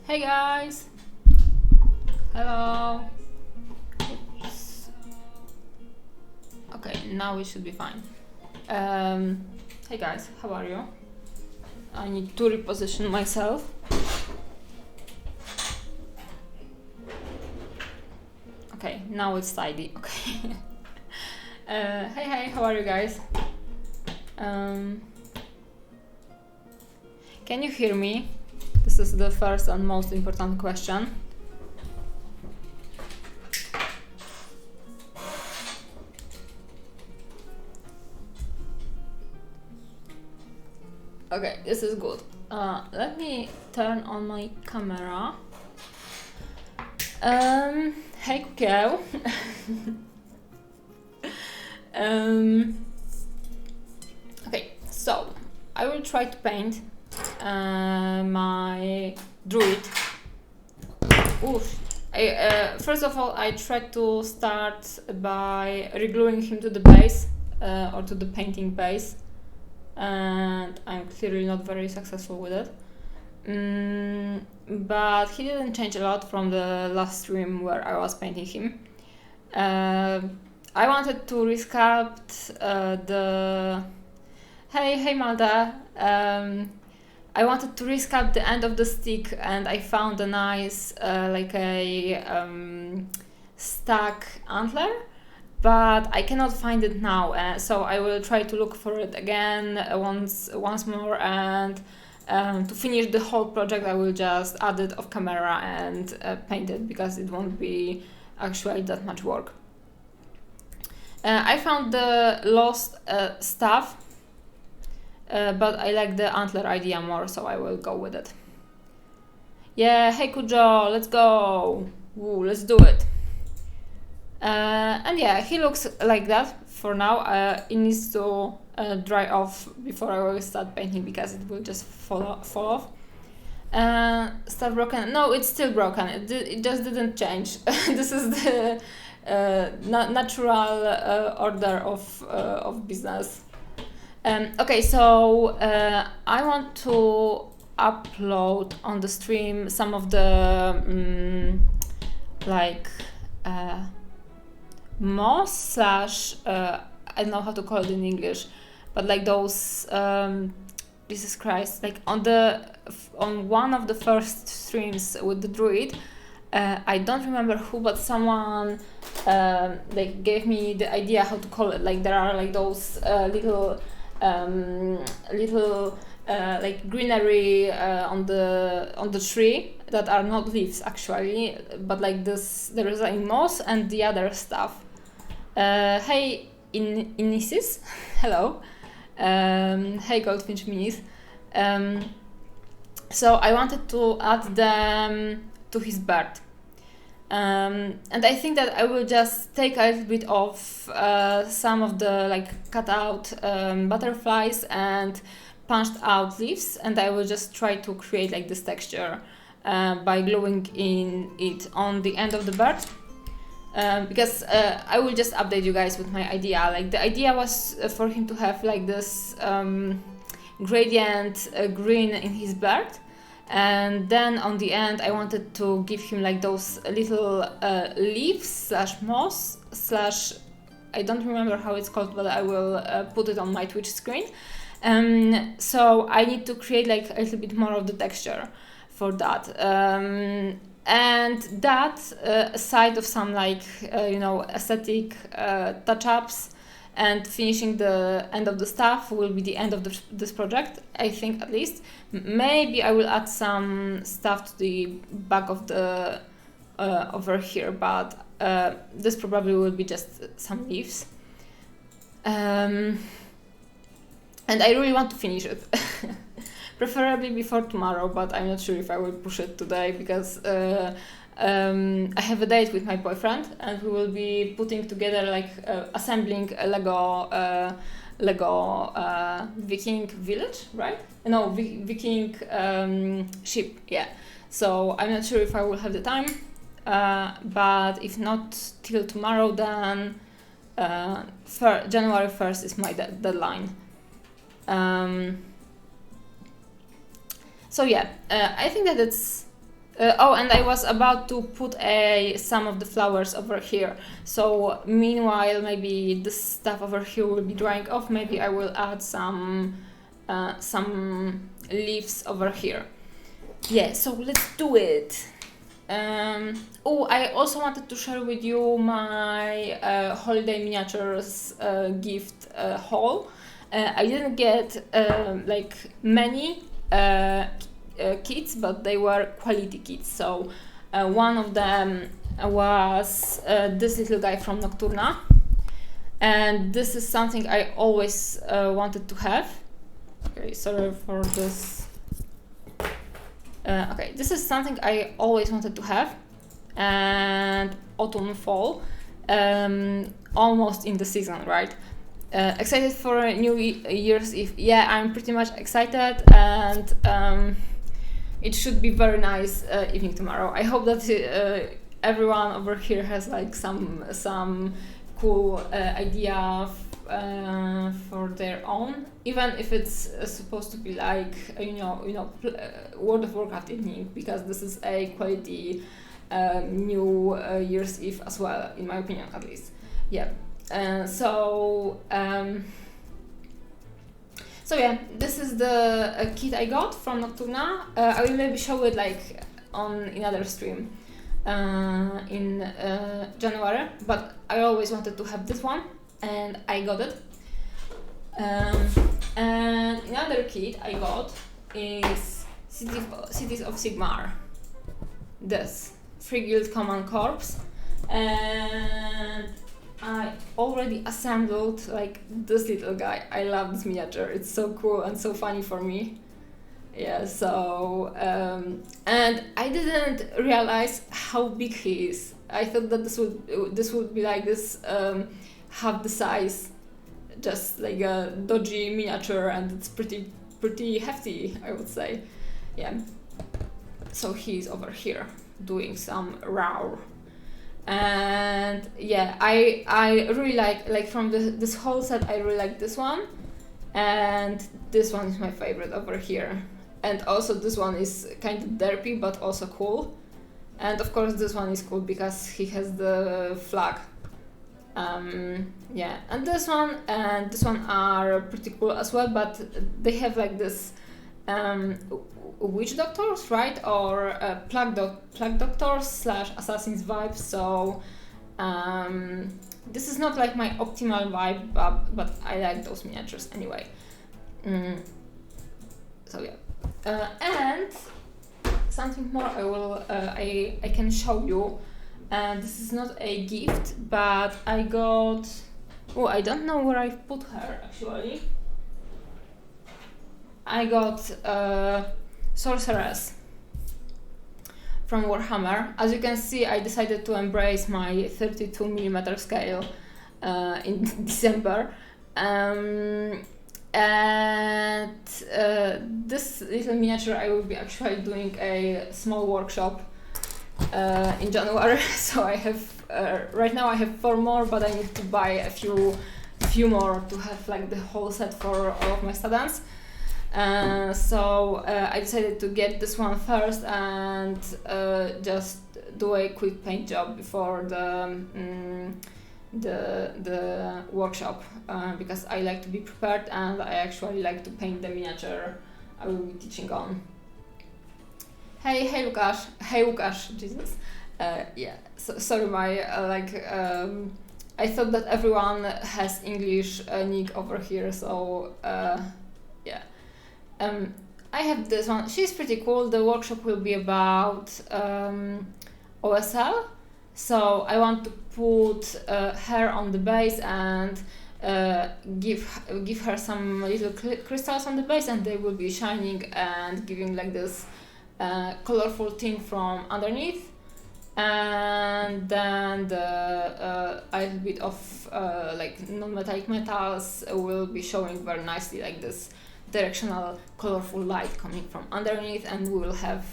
Hey guys! Hello! Oops. Okay, now we should be fine. Hey guys, how are you? I need to reposition myself. Okay, now it's tidy. Okay. Hey, how are you guys? Can you hear me? This is the first and most important question. Okay, this is good. Let me turn on my camera. Hey, Kukieł. Okay, so I will try to paint my druid. Oof. First of all, I tried to start by regluing him to the base or to the painting base, and I'm clearly not very successful with it. But he didn't change a lot from the last stream where I was painting him. I wanted to resculpt the... Hey Malta! I wanted to resculpt the end of the stick, and I found a nice stuck antler, but I cannot find it now, so I will try to look for it again once more, and to finish the whole project I will just add it off camera and paint it, because it won't be actually that much work. I found the lost stuff, but I like the antler idea more, so I will go with it. Yeah, hey Kujo, let's go! Woo, let's do it! And yeah, he looks like that for now. It needs to dry off before I will start painting, because it will just fall off. Stuff broken? No, it's still broken. It just didn't change. This is the natural order of business. Okay, so I want to upload on the stream some of the moss slash I don't know how to call it in English, but like those Jesus Christ, like on one of the first streams with the druid, I don't remember who, but someone gave me the idea how to call it. Like there are like those little like greenery on the tree that are not leaves actually, but like this there is like moss and the other stuff. Hey Inisis, hello. Hey Goldfinch Minis. So I wanted to add them to his bird. And I think that I will just take a little bit of some of the like cut out butterflies and punched out leaves, and I will just try to create like this texture by gluing in it on the end of the bird. Because I will just update you guys with my idea. Like the idea was for him to have like this gradient green in his bird, and then on the end I wanted to give him like those little leaves slash moss slash, I don't remember how it's called, but I will put it on my Twitch screen. So I need to create like a little bit more of the texture for that. And that aside of some like aesthetic touch-ups and finishing the end of the stuff will be the end of this project, I think, at least. Maybe I will add some stuff to the back of the over here, but this probably will be just some leaves. And I really want to finish it. Preferably before tomorrow, but I'm not sure if I will push it today, because I have a date with my boyfriend, and we will be putting together like assembling a Lego Viking village, right? No, Viking ship, yeah. So I'm not sure if I will have the time, but if not till tomorrow, then January 1st is my deadline. So yeah, I think that it's Oh, and I was about to put some of the flowers over here. So meanwhile, maybe this stuff over here will be drying off. Maybe I will add some leaves over here. Yeah, so let's do it. Oh, I also wanted to share with you my holiday miniatures gift haul. I didn't get like many kits, but they were quality kits. So one of them was this little guy from Nocturna, and this is something I always wanted to have. Okay, sorry for this. Okay, this is something I always wanted to have, and autumn, fall, almost in the season, right? Excited for a New Year's Eve. Yeah, I'm pretty much excited, and it should be very nice evening tomorrow. I hope that everyone over here has like some cool idea for their own, even if it's supposed to be like World of Warcraft evening, because this is a quality New Year's Eve as well, in my opinion, at least. Yeah. So yeah, this is the kit I got from Nocturna. I will maybe show it like on another stream in January, but I always wanted to have this one, and I got it. And another kit I got is Cities of Sigmar. This Free Guild Command Corps, and I already assembled like this little guy. I love this miniature. It's so cool and so funny for me. Yeah, so and I didn't realize how big he is. I thought that this would be like this half the size, just like a dodgy miniature, and it's pretty hefty, I would say. Yeah. So he's over here doing some roar. And yeah, I really like from this whole set, I really like this one, and this one is my favorite over here, and also this one is kind of derpy but also cool, and of course this one is cool because he has the flag. Yeah, and this one are pretty cool as well, but they have like this witch doctors, right, or plague doctors / assassins vibe. So this is not like my optimal vibe, but I like those miniatures anyway. So yeah, and something more I can show you. And this is not a gift, but I got. Oh, I don't know where I put her actually. I got Sorceress from Warhammer. As you can see, I decided to embrace my 32mm scale in December, and this little miniature I will be actually doing a small workshop in January. So I have right now I have 4 more, but I need to buy a few more to have like the whole set for all of my students. So I decided to get this one first and just do a quick paint job before the workshop, because I like to be prepared and I actually like to paint the miniature I will be teaching on. Hey Łukasz, Jesus. Yeah, so, sorry, my I thought that everyone has English nick over here, so yeah. I have this one. She's pretty cool. The workshop will be about OSL, so I want to put her on the base and give her some little crystals on the base, and they will be shining and giving like this colorful tint from underneath. And then the a little bit of like non-metallic metals will be showing very nicely, like this directional colorful light coming from underneath, and we will have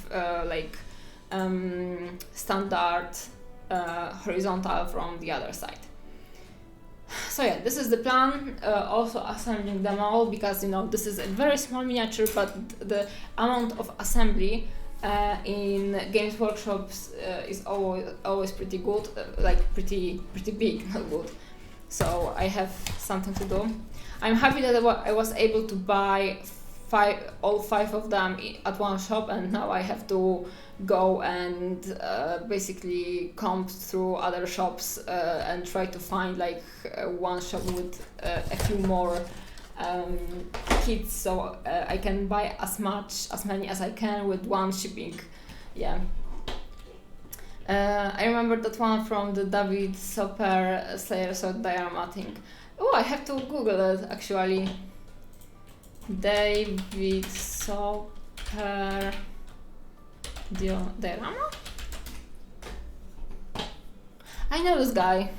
standard horizontal from the other side. So yeah, this is the plan. Also assembling them all, because this is a very small miniature, but the amount of assembly in Games Workshops is always pretty good, like pretty big, not good. So I have something to do. I'm happy that I was able to buy all five of them at one shop, and now I have to go and basically comb through other shops and try to find like one shop with a few more kits, so I can buy as many as I can with one shipping. Yeah. I remember that one from the David Soper Slayer Sword Diorama thing. Oh, I have to Google it actually. David Soper Diorama? I know this guy.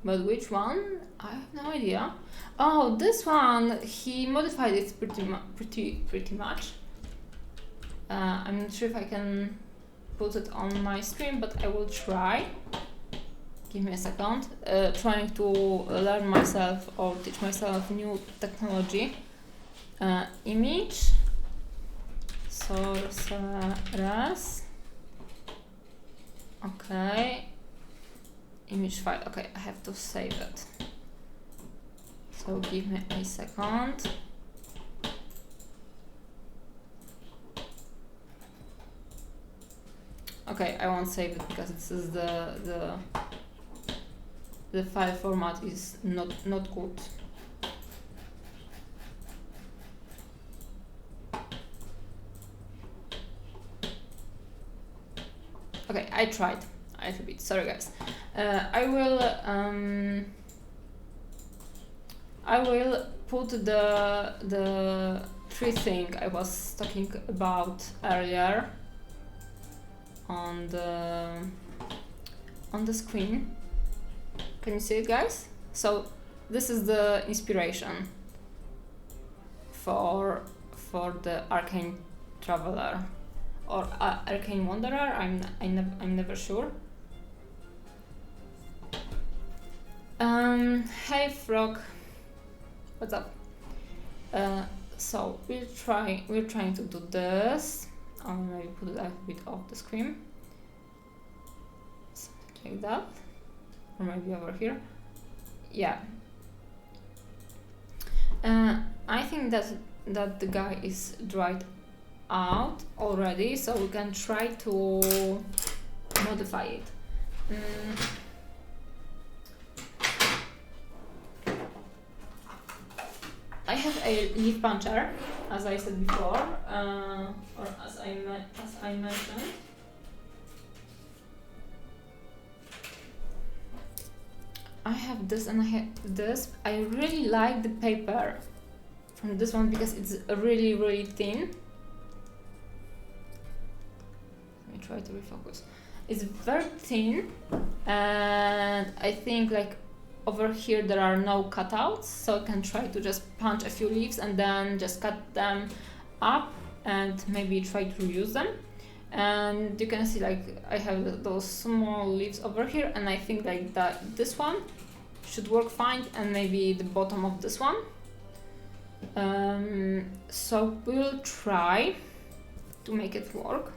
But which one? I have no idea. Oh, this one, he modified it pretty much. I'm not sure if I can put it on my screen, but I will try. Give me a second. Trying to learn myself or teach myself new technology. Image. Sorceress. Okay. Image file. Okay, I have to save it. So give me a second. Okay, I won't save it because this is the file format is not good. Okay, I tried a little bit. Sorry, guys. I will put the tree thing I was talking about earlier on the screen. Can you see it, guys? So this is the inspiration for the Arcane Traveler or Arcane Wanderer. I'm never sure. Hey Frog, what's up? So we're trying to do this. I'll maybe put it a bit off the screen, something like that, or maybe over here. Yeah. I think that the guy is dried out already, so we can try to modify it. I have a leaf puncher, as I said before, or as I mentioned. I have this and I have this. I really like the paper from this one because it's really thin. Let me try to refocus. It's very thin, and I think like over here there are no cutouts, so I can try to just punch a few leaves and then just cut them up and maybe try to reuse them. And you can see like I have those small leaves over here, and I think like this one should work fine, and maybe the bottom of this one. So we'll try to make it work.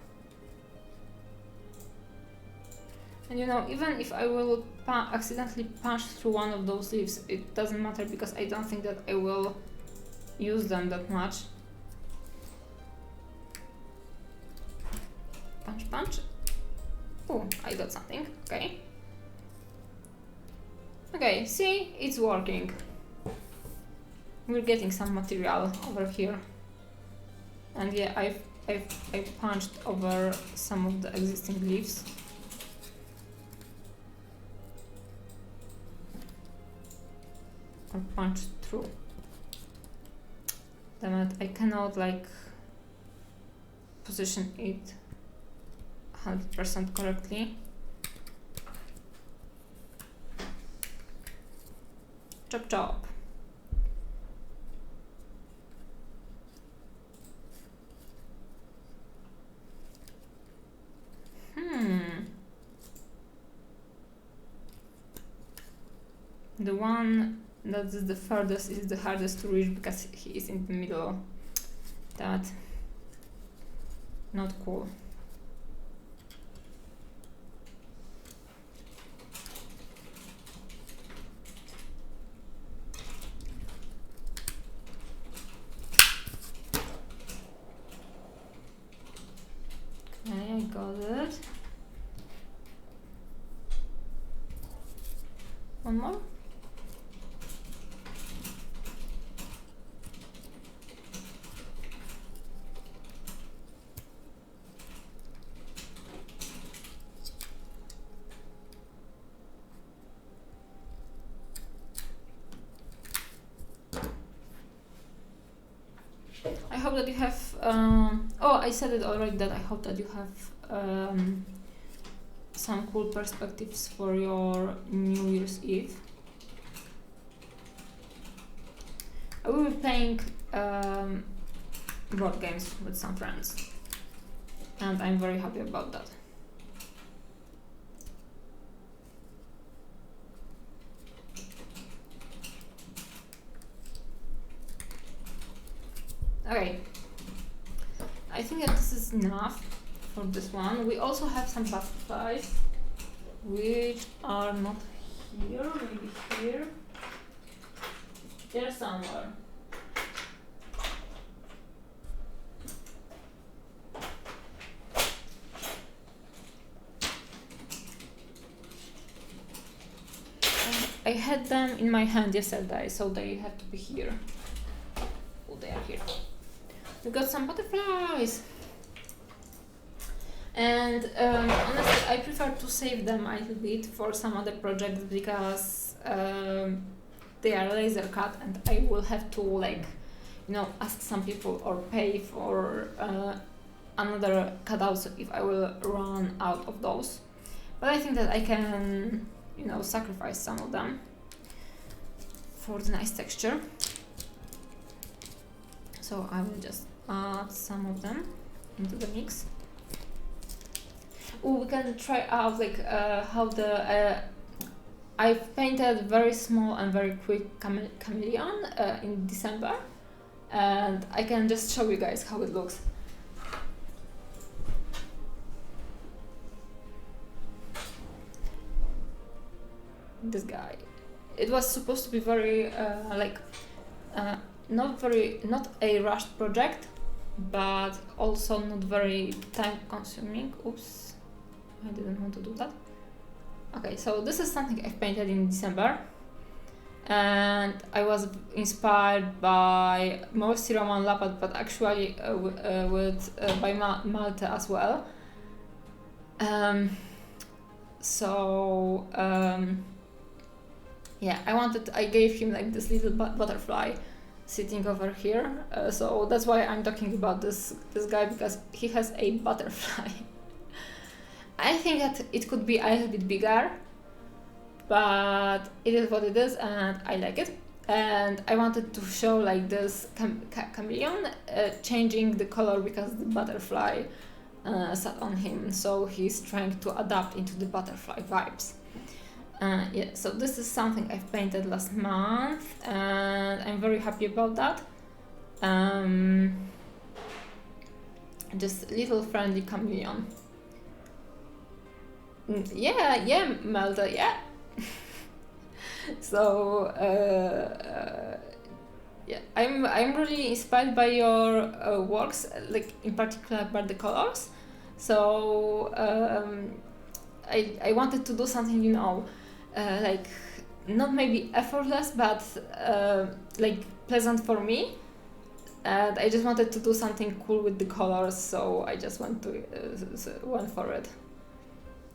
And you know, even if I will accidentally punch through one of those leaves, it doesn't matter because I don't think that I will use them that much. Punch. Oh, I got something. Okay. Okay, see, it's working. We're getting some material over here. And yeah, I punched over some of the existing leaves. Or punched through. Damn it, I cannot like position it 100% correctly. Chop. The one that is the furthest is the hardest to reach because he is in the middle. That. not cool. Okay, I got it. One more. I hope that you have, oh, I said it already, that I hope that you have some cool perspectives for your New Year's Eve. I will be playing board games with some friends, and I'm very happy about that. Okay, I think that this is enough for this one. We also have some butterflies, which are not here, maybe here. They're somewhere. I had them in my hand yesterday, so they have to be here. Oh, they are here. We got some butterflies! And honestly, I prefer to save them a little bit for some other projects because they are laser cut and I will have to, like, you know, ask some people or pay for another cutouts if I will run out of those. But I think that I can, you know, sacrifice some of them for the nice texture. So I will just add some of them into the mix. Ooh, we can try out like how the I've painted very small and very quick chameleon in December, and I can just show you guys how it looks. This guy, it was supposed to be very not a rushed project, but also not very time consuming. Oops, I didn't want to do that. Okay, so this is something I painted in December, and I was inspired by mostly Roman Lapad, but actually by Malte as well. Yeah, I gave him like this little butterfly sitting over here, so that's why I'm talking about this guy, because he has a butterfly. I think that it could be a little bit bigger, but it is what it is and I like it. And I wanted to show like this chameleon changing the color because the butterfly sat on him, so he's trying to adapt into the butterfly vibes. Yeah, so this is something I've painted last month and I'm very happy about that. Just little friendly chameleon. Yeah, Melda, yeah. So yeah, I'm really inspired by your works, like in particular by the colors. So I wanted to do something, you know, like not maybe effortless, but like pleasant for me. And I just wanted to do something cool with the colors, so I just went for it.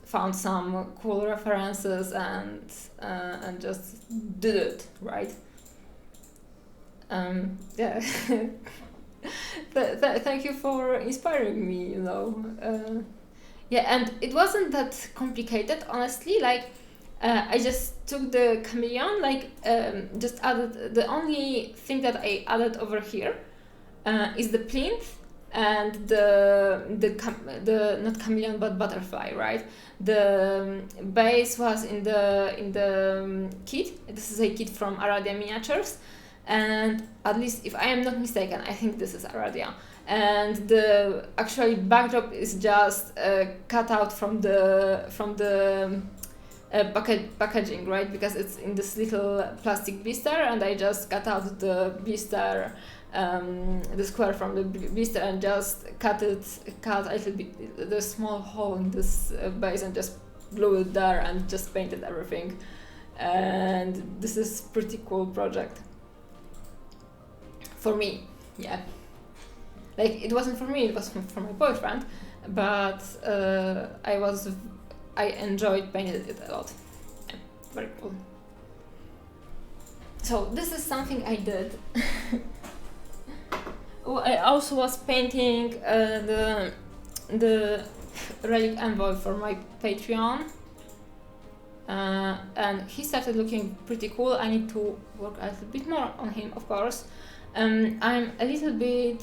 Found some cool references and just did it, right? Yeah. Thank you for inspiring me, you know. Yeah, and it wasn't that complicated, honestly. Like, I just took the chameleon, like, just added, the only thing that I added over here is the plinth and the not chameleon but butterfly, right? The base was in the kit. This is a kit from Aradia Miniatures, and at least if I am not mistaken, I think this is Aradia. and the actually backdrop is just cut out from the packaging, right? Because it's in this little plastic blister, and I just cut out the blister, the square from the blister, and just cut a little bit the small hole in this base, and just glue it there, and just painted everything. And this is pretty cool project for me. Yeah, like it wasn't for me, it was for my boyfriend, but I enjoyed painting it a lot. Yeah, very cool. So this is something I did. I also was painting the relic envoy for my Patreon, and he started looking pretty cool. I need to work a little bit more on him, of course. I'm a little bit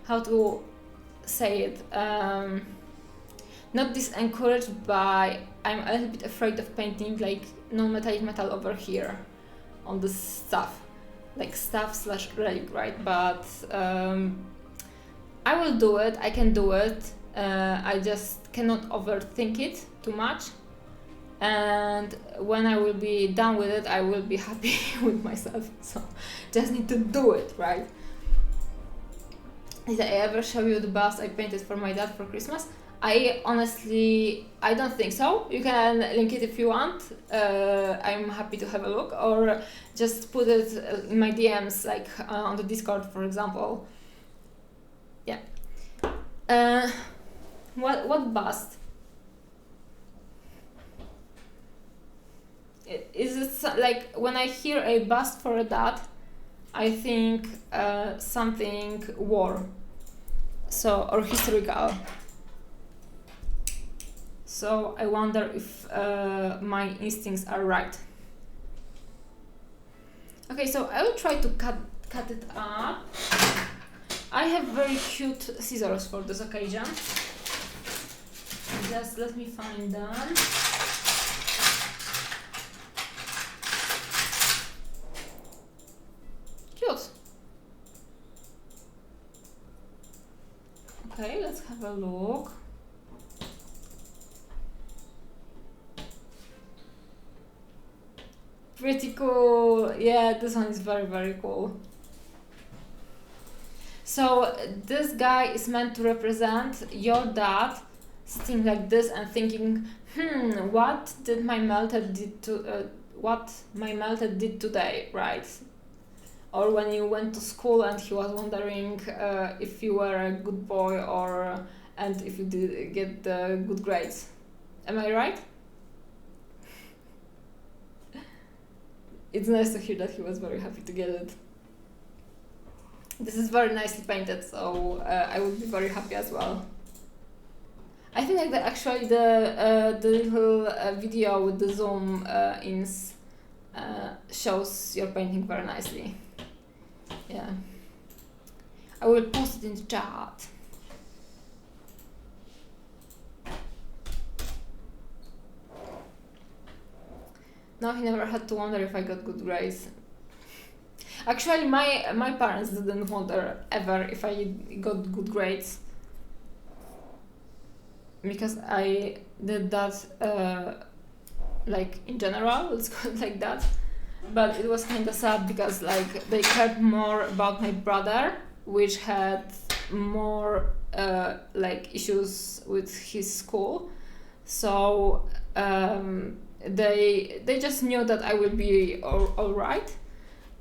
how to say it, not disencouraged, by I'm a little bit afraid of painting like non-metallic metal over here on this stuff, like stuff/relic, right? But I will do it, I can do it, I just cannot overthink it too much, and when I will be done with it, I will be happy with myself. So just need to do it, right? Did I ever show you the bust I painted for my dad for Christmas? I honestly, I don't think so. You can link it if you want. I'm happy to have a look, or just put it in my DMs, like on the Discord, for example. Yeah. What bust? Is it like when I hear a bust for a dad, I think something war, so, or historical. So I wonder if my instincts are right. Okay, so I will try to cut it up. I have very cute scissors for this occasion. Just let me find them. Cute. Okay, let's have a look. Pretty cool. Yeah, this one is very, very cool. So this guy is meant to represent your dad sitting like this and thinking, what my melted did today, right? Or when you went to school and he was wondering if you were a good boy, and if you did get the good grades. Am I right? It's nice to hear that he was very happy to get it. This is very nicely painted, so I would be very happy as well. I think like the little video with the zoom ins shows your painting very nicely. Yeah, I will post it in the chat. No, he never had to wonder if I got good grades. Actually, my parents didn't wonder ever if I got good grades, because I did that like in general, let's call it like that. But it was kind of sad because like they cared more about my brother, which had more like issues with his school. So they just knew that I would be all right,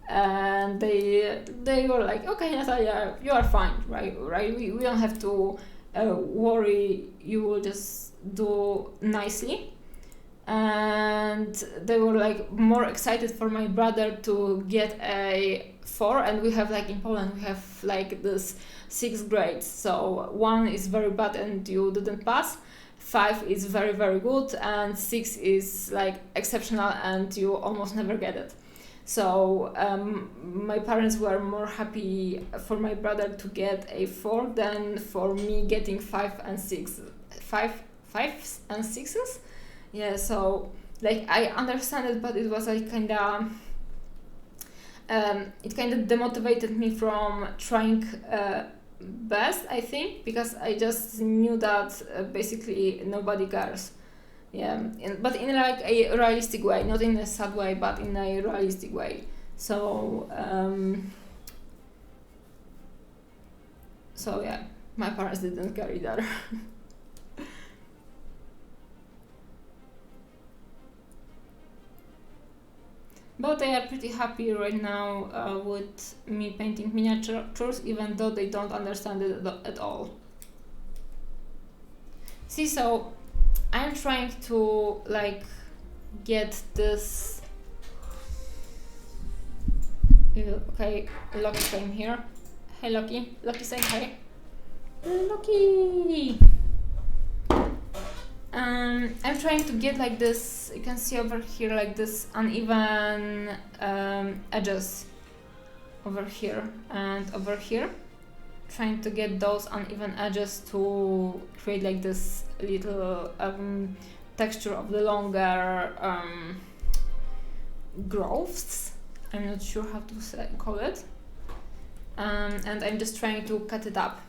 and they were like, okay, Natalia, you are fine, right? We don't have to worry. You will just do nicely. And they were like more excited for my brother to get a 4, and we have like in Poland we have like this 6 grades. So 1 is very bad and you didn't pass, 5 is very, very good, and 6 is like exceptional and you almost never get it. So my parents were more happy for my brother to get a 4 than for me getting 5 and 6. 5 and 6s? Yeah, so like I understand it, but it was like kinda, it kind of demotivated me from trying best, I think, because I just knew that basically nobody cares. Yeah, but in like a realistic way, not in a sad way, but in a realistic way. So so yeah, my parents didn't care either. But they are pretty happy right now with me painting miniatures, even though they don't understand it at all. See, so I'm trying to like get this. Okay, Loki came here. Hey Loki. Loki, say hi. Loki! I'm trying to get like this, you can see over here like this uneven edges over here and over here. Trying to get those uneven edges to create like this little texture of the longer growths. I'm not sure how to call it. And I'm just trying to cut it up.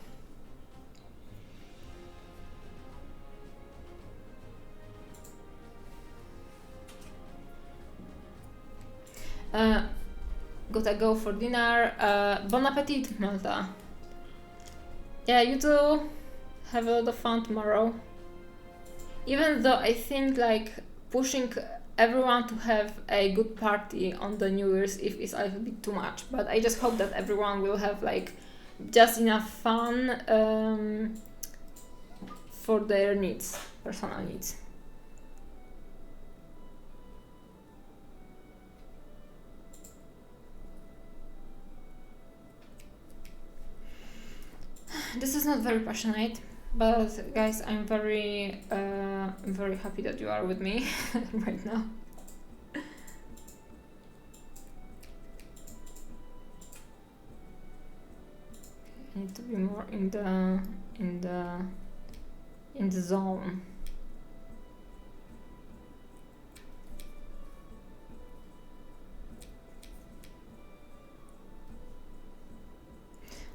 Gotta go for dinner. Bon appetit, Malta. Yeah, you too. Have a lot of fun tomorrow. Even though I think like pushing everyone to have a good party on the New Year's Eve is a little bit too much, but I just hope that everyone will have like just enough fun for their needs, personal needs. This is not very passionate, but guys, I'm very happy that you are with me right now. I need to be more in the zone.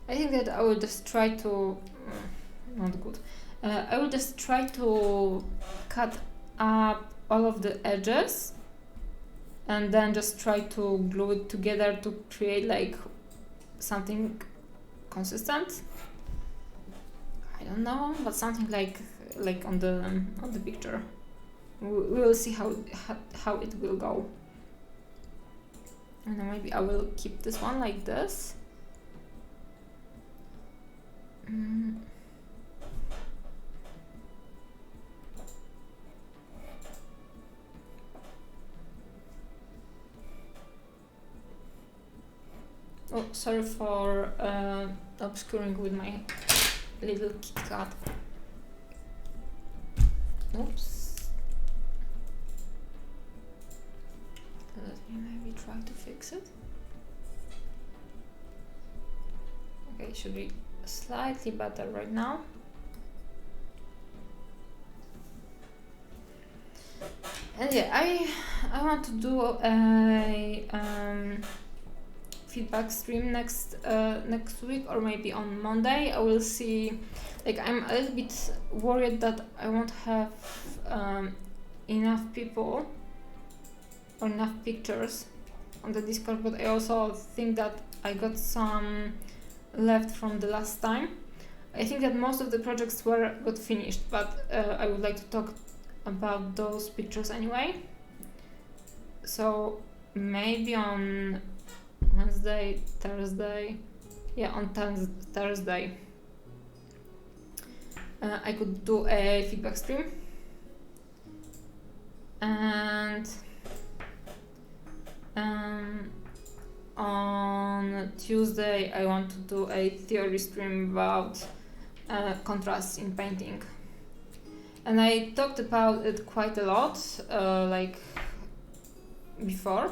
I think that I will just try to not good. I will just try to cut up all of the edges and then just try to glue it together to create like something consistent. I don't know, but something like on the picture. We will see how it will go. And then maybe I will keep this one like this. Oh, sorry for obscuring with my little Kit Kat. Oops. Let me maybe try to fix it. Okay, it should be slightly better right now. And yeah, I want to do a feedback stream next week or maybe on Monday. I will see. Like, I'm a little bit worried that I won't have enough people or enough pictures on the Discord, but I also think that I got some left from the last time. I think that most of the projects got finished, but I would like to talk about those pictures anyway. So maybe on Wednesday, Thursday, yeah, on Thursday, I could do a feedback stream, and on Tuesday I want to do a theory stream about contrasts in painting. And I talked about it quite a lot, like before.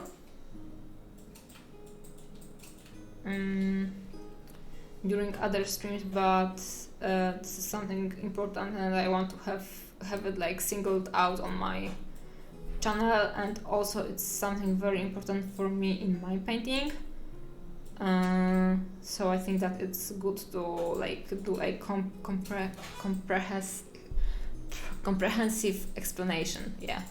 During other streams, but this is something important and I want to have it like singled out on my channel, and also it's something very important for me in my painting. so I think that it's good to like do a comprehensive explanation. Yeah.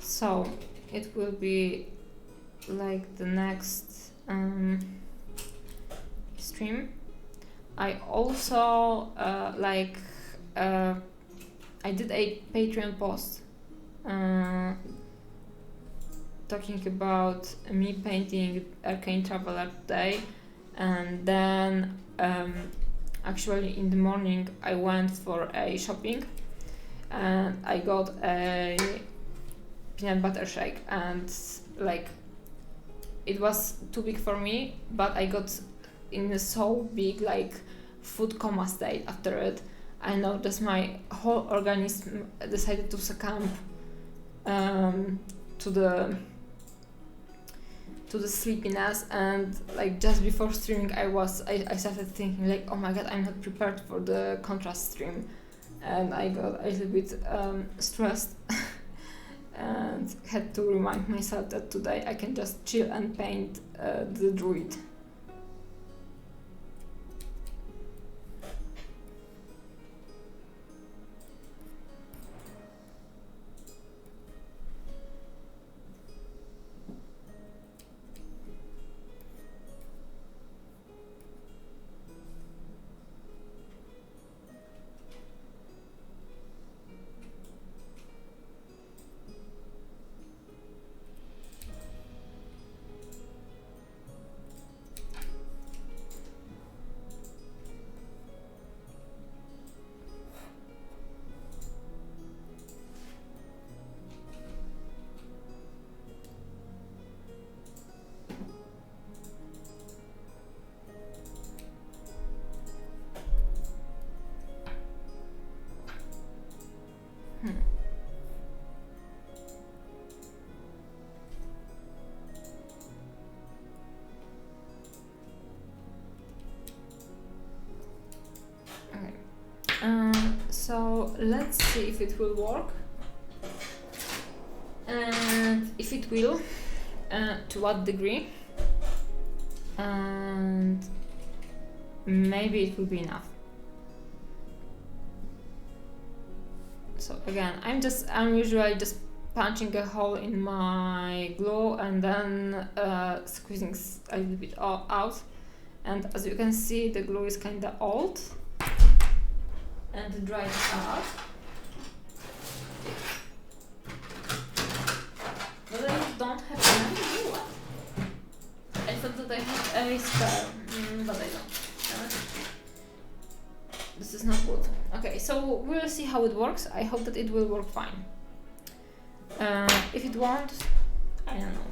So it will be like the next stream. I also I did a Patreon post talking about me painting Arcane Traveler today, and then actually in the morning I went for a shopping and I got a peanut butter shake, and like it was too big for me, but I got in a so big like food coma state after it. I know just my whole organism decided to succumb to the sleepiness, and like just before streaming I started thinking like, oh my god, I'm not prepared for the contrast stream, and I got a little bit stressed and had to remind myself that today I can just chill and paint the druid. So let's see if it will work, and if it will, to what degree, and maybe it will be enough. So again, I'm usually just punching a hole in my glue and then squeezing a little bit out, and as you can see the glue is kinda old and dried out. But I don't have any glue left. I thought that I had a spare, but I don't. This is not good. Okay, so we'll see how it works. I hope that it will work fine. If it won't, I don't know.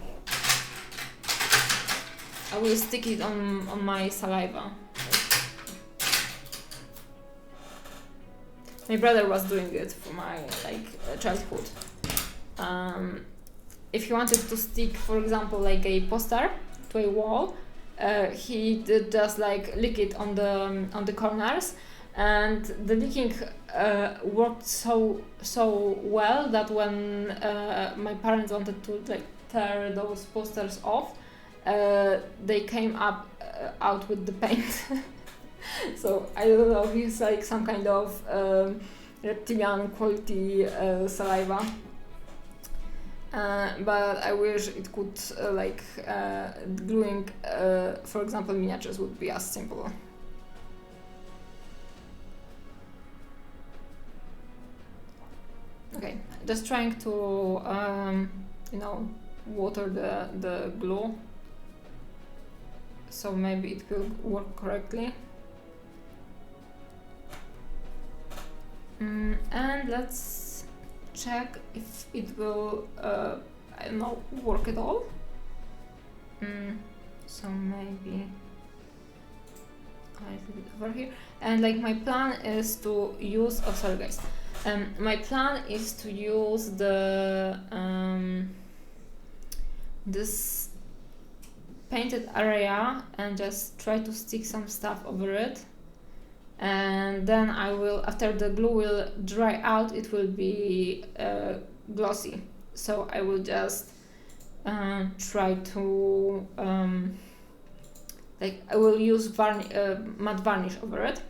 I will stick it on my saliva. My brother was doing it for my childhood. If he wanted to stick, for example, like a poster to a wall, he did just like lick it on the corners, and the licking worked so well that when my parents wanted to like tear those posters off, they came out with the paint. So I don't know if it's like some kind of reptilian quality saliva, but I wish it could gluing, for example, miniatures would be as simple. Okay, just trying to water the glue, so maybe it will work correctly. And let's check if it will, I don't know, work at all. So maybe a little bit over here. And like my plan is to use, oh sorry guys, my plan is to use the this painted area and just try to stick some stuff over it. and then I will, after the glue will dry out, it will be glossy. So I will just try to like I will use matte varnish over it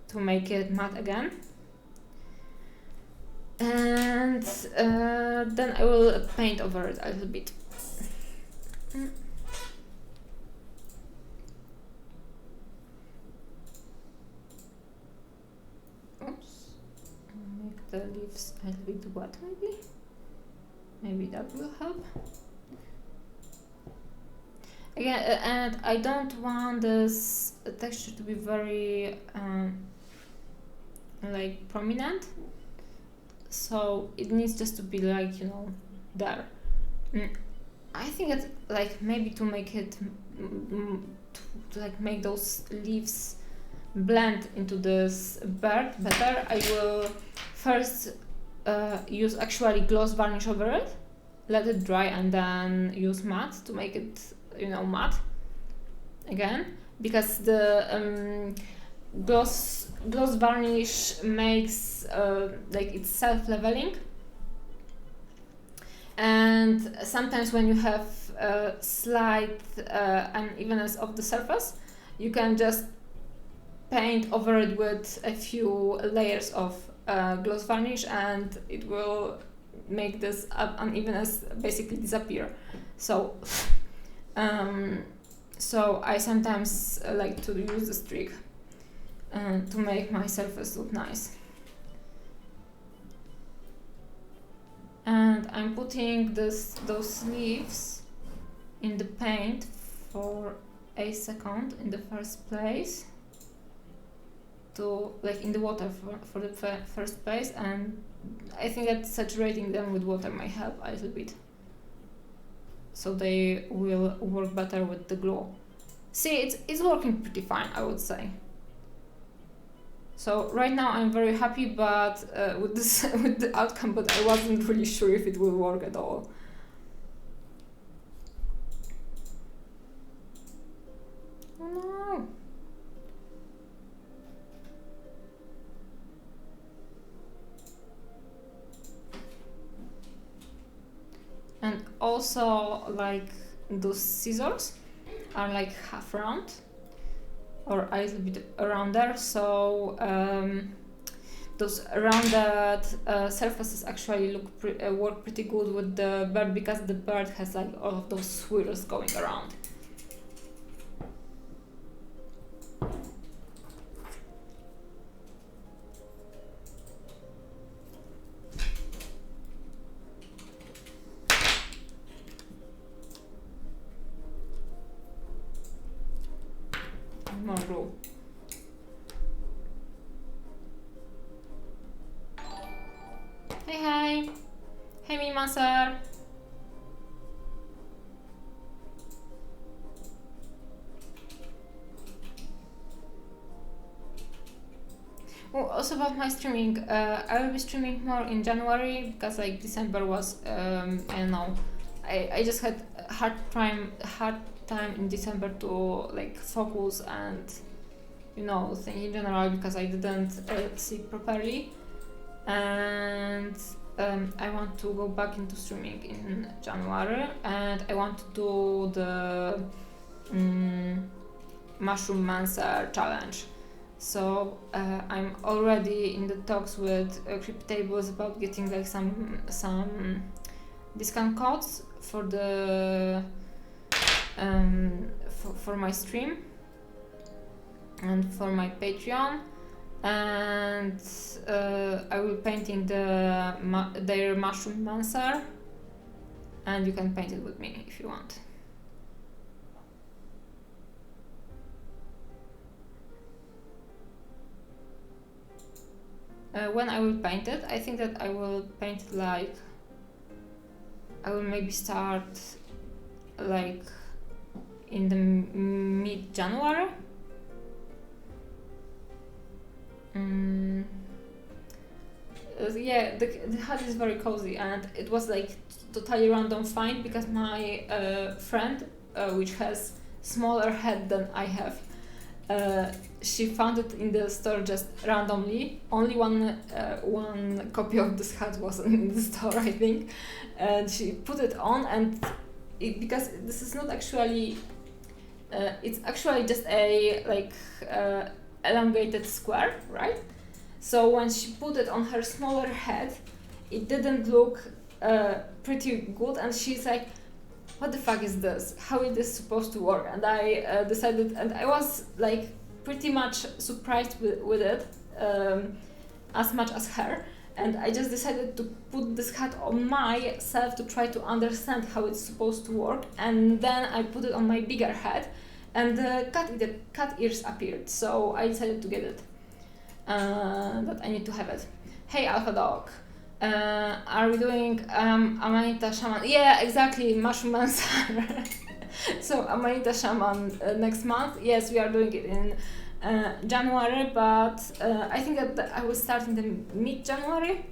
to make it matte again, and then I will paint over it a little bit. Oops, make the leaves a little bit wet, maybe that will help. Again, and I don't want this texture to be very like prominent, so it needs just to be like, you know, there. I think it's like maybe to make it to like make those leaves blend into this bird better, I will first use actually gloss varnish over it, let it dry, and then use matte to make it, you know, matte again, because the gloss varnish makes like it's self-leveling, and sometimes when you have slight unevenness of the surface, you can just paint over it with a few layers of gloss varnish, and it will make this unevenness basically disappear. So so I sometimes like to use this trick to make my surface look nice. And I'm putting those leaves in the paint for a second in the first place, to like in the water for the first place, and I think that saturating them with water might help a little bit, so they will work better with the glue. See, it's working pretty fine, I would say. So right now I'm very happy, but with this with the outcome, but I wasn't really sure if it will work at all. Oh no. And also, like, those scissors are like half round or a little bit around there, so those rounded surfaces actually work pretty good with the bird, because the bird has like all of those swirls going around. More glue. Hey, hey, Mimaser. Oh, also about my streaming, I will be streaming more in January, because like December was, I don't know, I just had a hard time in December to like focus and, you know, think in general, because I didn't sleep properly, and I want to go back into streaming in January, and I want to do the Mushroom Mancer challenge. So I'm already in the talks with Cryptables about getting like some discount codes for the for my stream and for my Patreon, and I will painting their Mushroom Mancer, and you can paint it with me if you want. When I will paint it, I think that I will paint it like, I will maybe start like in the mid-January. Yeah, the hut is very cozy, and it was like totally random find, because my friend, which has smaller head than I have, she found it in the store just randomly. Only one copy of this hat was in the store, I think, and she put it on, and because this is not actually, it's actually just a elongated square, right? So when she put it on her smaller head, it didn't look pretty good, and she's like, what the fuck is this? How is this supposed to work? And I decided, and I was like pretty much surprised with it, as much as her. And I just decided to put this hat on myself to try to understand how it's supposed to work. And then I put it on my bigger head, and the cat ears appeared. So I decided to get it. That I need to have it. Hey, Alpha Dog. Are we doing Amanita Shaman? Yeah, exactly, Mushroom Answer. So Amanita Shaman next month. Yes, we are doing it in January, but I think that I will start in the mid-January,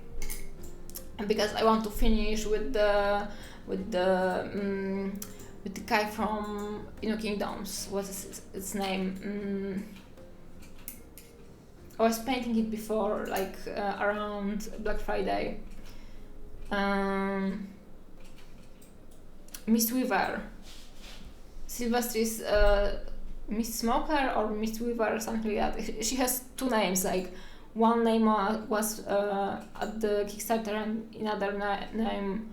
because I want to finish with the guy from Kingdoms. What is its name? I was painting it before, like around Black Friday. Mistweaver. Sylvester's Mist Smoker or Mistweaver or something like that. She has two names, like one name was at the Kickstarter, and another name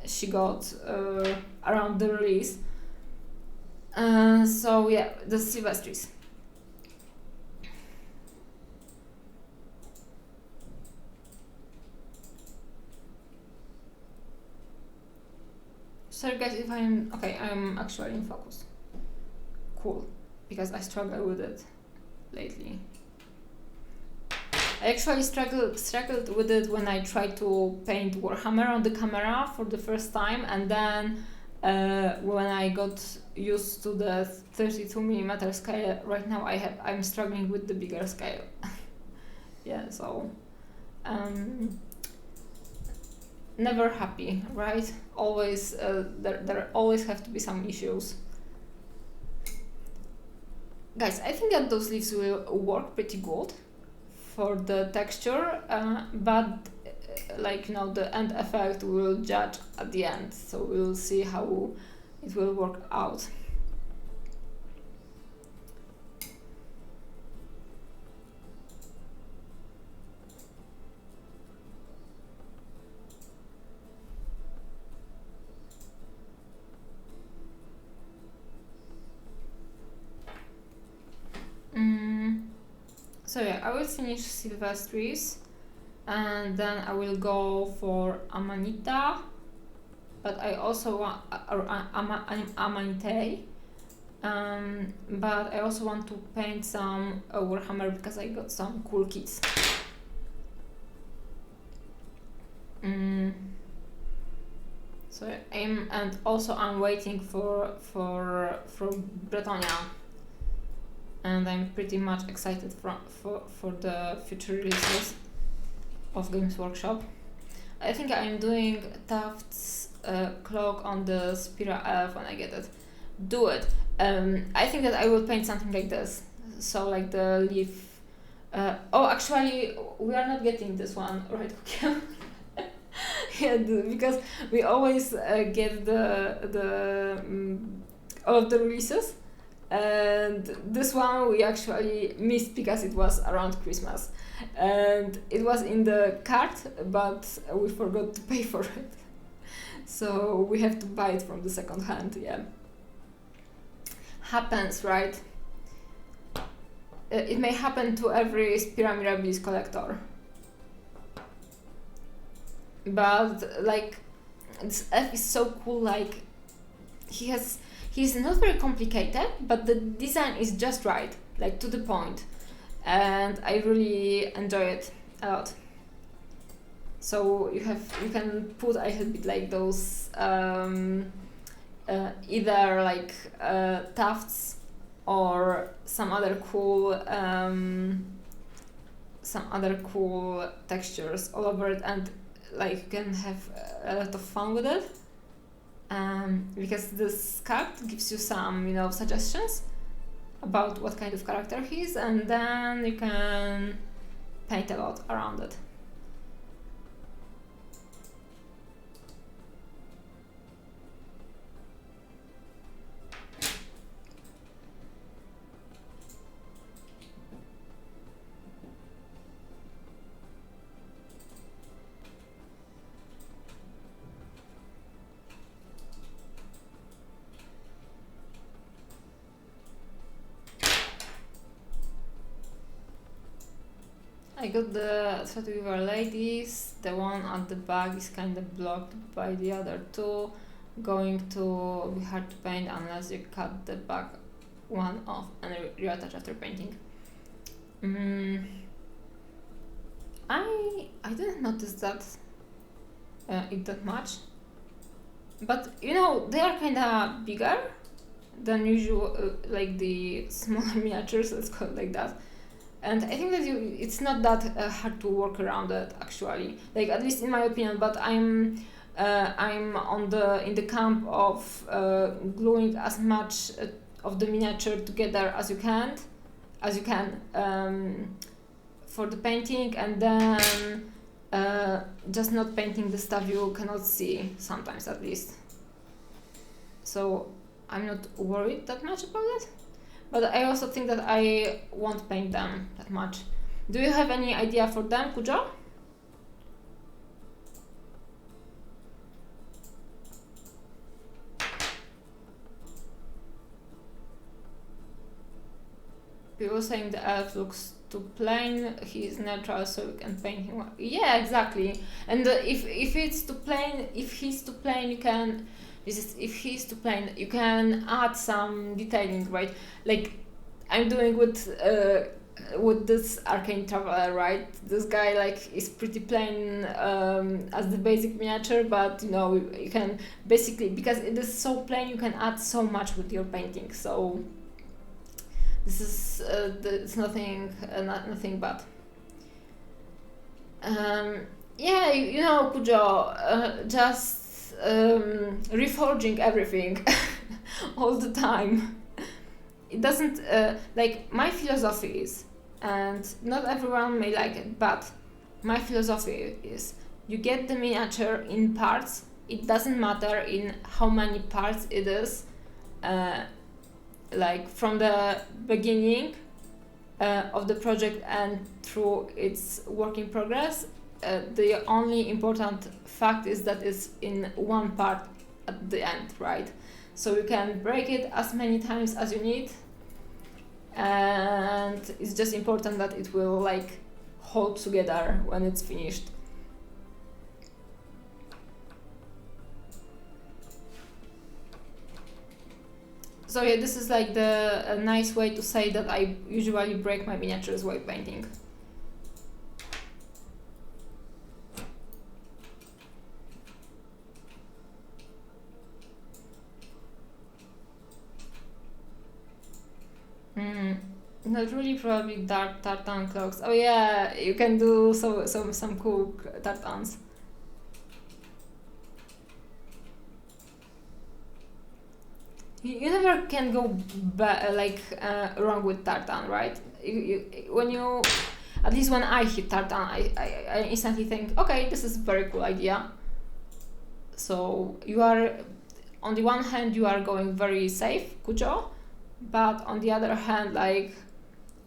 she got around the release. So yeah, the Sylvester's. Sorry guys if I'm actually in focus. Cool, because I struggle with it lately. I actually struggled with it when I tried to paint Warhammer on the camera for the first time, and then when I got used to the 32mm scale, right now I'm struggling with the bigger scale. Yeah, so never happy, right? Always there always have to be some issues. Guys, I think that those leaves will work pretty good for the texture, but the end effect we'll judge at the end, so we'll see how it will work out. So yeah, I will finish Sylvester's, and then I will go for Amanita, but I also want Amanite, but I also want to paint some Warhammer because I got some cool kits. So I'm waiting for Bretonia. And I'm pretty much excited for the future releases of Games Workshop. I think I'm doing Taft's cloak on the Spira Elf when I get it. Do it. I think that I will paint something like this. So like the leaf. Actually, we are not getting this one, right? Yeah, because we always get the all of the releases. And this one we actually missed because it was around Christmas, and it was in the cart, but we forgot to pay for it, so we have to buy it from the second hand. Yeah, happens, right? It may happen to every Spira Mirabilis collector, but like this elf is so cool. Like he's not very complicated, but the design is just right, like to the point, and I really enjoy it a lot. So you can put a little bit like those either like tufts or some other cool textures all over it, and like you can have a lot of fun with it. Because this card gives you some, suggestions, about what kind of character he is, and then you can paint a lot around it. I got the Threadweaver ladies. The one at the back is kind of blocked by the other two. Going to be hard to paint unless you cut the back one off and reattach after painting. I didn't notice that it that much, but you know, they are kind of bigger than usual, like the smaller miniatures, let's call it like that. And I think that it's not that hard to work around it actually, like at least in my opinion. But I'm in the camp of gluing as much of the miniature together as you can for the painting, and then just not painting the stuff you cannot see sometimes, at least. So I'm not worried that much about it. But I also think that I won't paint them that much. Do you have any idea for them, Kujo? People saying the elf looks too plain. He is natural, so we can paint him. Yeah, exactly. And if he's too plain, you can. If he's too plain, you can add some detailing, right? Like I'm doing with this Arcane Traveler, right? This guy like is pretty plain as the basic miniature, but you know, you can basically, because it is so plain, you can add so much with your painting. So this is it's nothing bad. Yeah, you know, Kujo, just reforging everything all the time. It doesn't like my philosophy is, and not everyone may like it, but my philosophy is you get the miniature in parts. It doesn't matter in how many parts it is, like from the beginning of the project and through its work in progress. The only important fact is that it's in one part at the end, right? So you can break it as many times as you need, and it's just important that it will like hold together when it's finished. So yeah, this is like a nice way to say that I usually break my miniatures while painting. Not really, probably dark tartan cloaks. Oh yeah, you can do some cool tartans. You never can go wrong with tartan, right? At least when I hit tartan, I instantly think, okay, this is a very cool idea. So you are, on the one hand, you are going very safe, Kujo, but on the other hand, like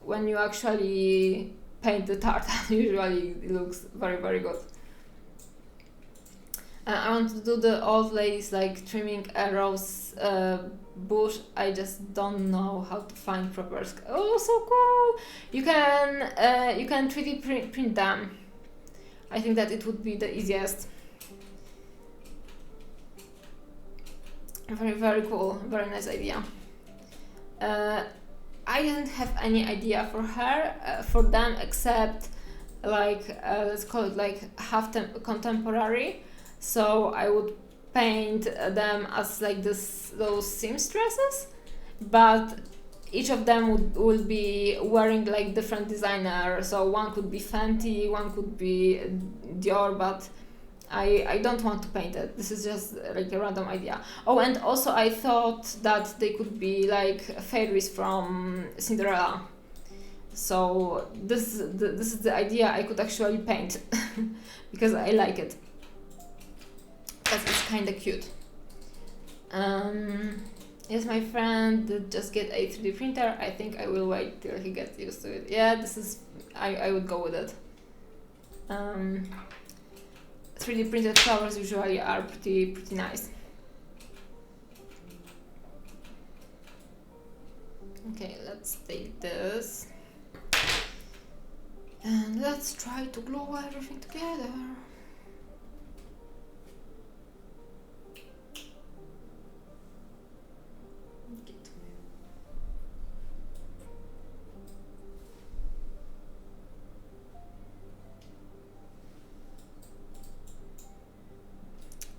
when you actually paint the tartan, usually it looks very, very good. I want to do the old ladies like trimming a rose bush. I just don't know how to find proper. Oh, so cool! You can 3D print them. I think that it would be the easiest. Very, very cool. Very nice idea. I didn't have any idea for her, for them, except like let's call it like half contemporary. So I would paint them as like those seamstresses, but each of them would be wearing like different designer. So one could be Fenty, one could be Dior, but I don't want to paint it. This is just like a random idea. Oh, and also I thought that they could be like fairies from Cinderella. So this is the idea I could actually paint because I like it. Because it's kind of cute. Yes, my friend did just get a 3D printer. I think I will wait till he gets used to it. Yeah, this is I would go with it. 3D printed flowers usually are pretty nice. Okay, let's take this and let's try to glue everything together.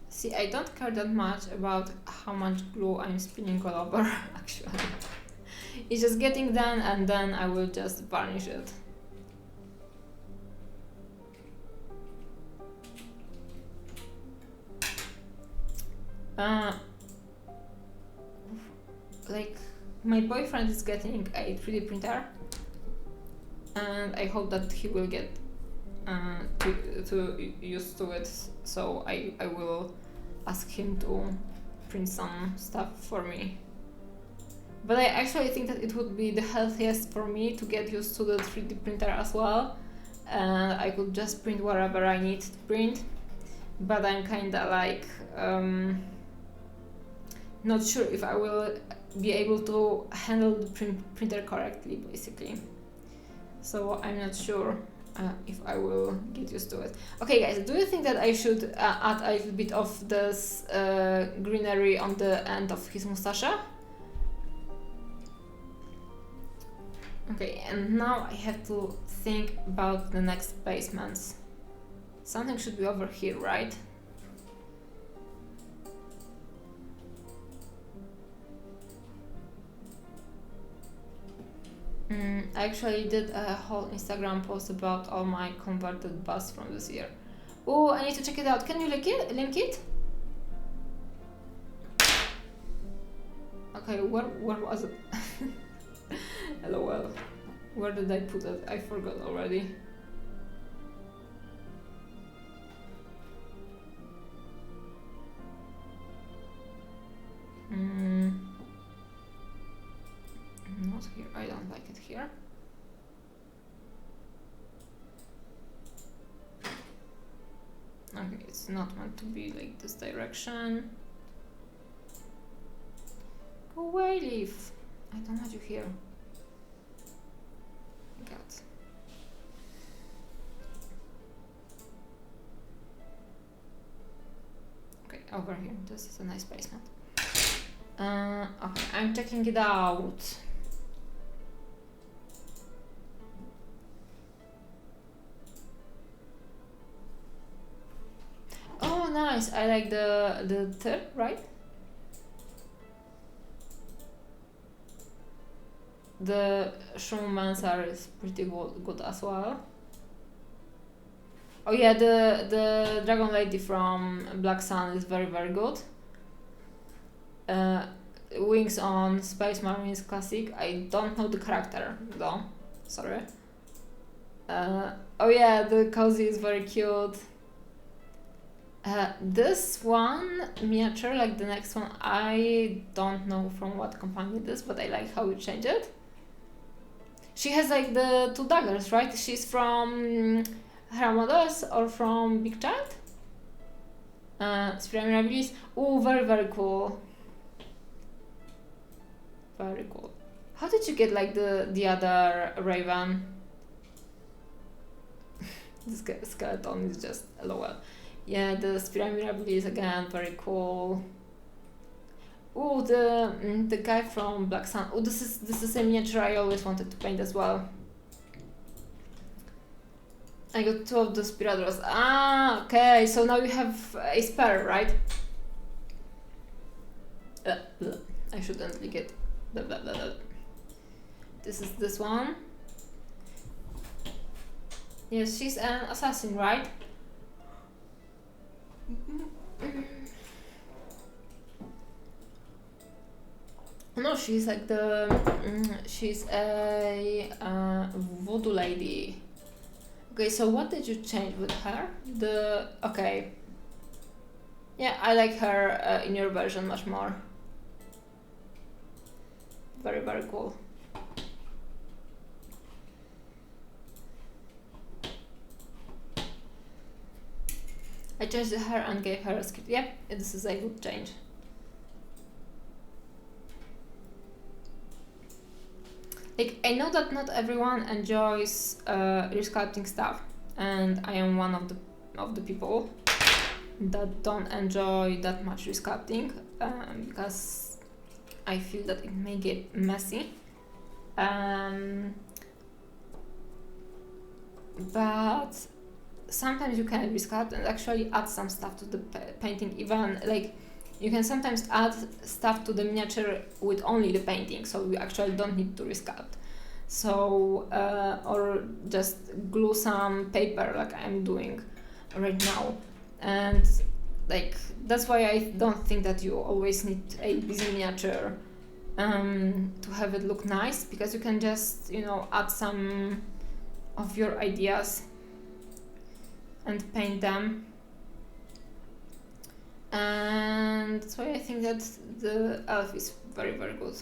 See, I don't care that much about how much glue I'm spilling all over, actually. It's just getting done and then I will just varnish it. Like, my boyfriend is getting a 3D printer and I hope that he will get to used to it, so I will ask him to print some stuff for me. But I actually think that it would be the healthiest for me to get used to the 3D printer as well, and I could just print whatever I need to print. But I'm kinda like not sure if I will be able to handle the printer correctly, basically. So I'm not sure if I will get used to it. Okay guys, do you think that I should add a little bit of this greenery on the end of his mustache? Okay, and now I have to think about the next basements. Something should be over here, right? I actually did a whole Instagram post about all my converted busts from this year. Oh, I need to check it out. Can you link it? Okay, where was it? LOL. Where did I put it? I forgot already. Not here. I don't like it here. Okay, it's not meant to be like this direction. Go away, leaf. I don't want you here. God. Okay, over here. This is a nice basement. Okay, I'm checking it out. Oh, nice. I like the third, right? The Shroom is pretty good as well. Oh yeah, the Dragon Lady from Black Sun is very good. Wings on Space Marines Classic. I don't know the character though. Sorry. Oh yeah, the cozy is very cute. This one miniature, like the next one, I don't know from what company it is, but I like how you change it. She has like the two daggers, right? She's from Hermodos or from Big Child? Sphere Mirabilis. Ooh, very cool. Very cool. How did you get like the other Raven? This skeleton is just LOL. Yeah, the Sphere Mirabilis again, very cool. Ooh, the guy from Black Sun. Oh, this is a miniature I always wanted to paint as well. I got two of those Piradros. Ah, okay, so now you have a spare, right? I shouldn't lick it. Blah, blah, blah, blah. This is this one. Yes, she's an assassin, right? No, she's like the she's a voodoo lady. Okay, so what did you change with her? Okay. Yeah, I like her in your version much more. Very, very cool. I changed the hair and gave her a script. Yep, this is a good change. Like, I know that not everyone enjoys resculpting stuff, and I am one of the people that don't enjoy that much resculpting because I feel that it may get messy. But sometimes you can resculpt and actually add some stuff to the painting. Even like you can sometimes add stuff to the miniature with only the painting, so you actually don't need to resculpt. So or just glue some paper like I'm doing right now, and like that's why I don't think that you always need a busy miniature to have it look nice, because you can just, you know, add some of your ideas and paint them. And that's why I think that the elf is very, very good.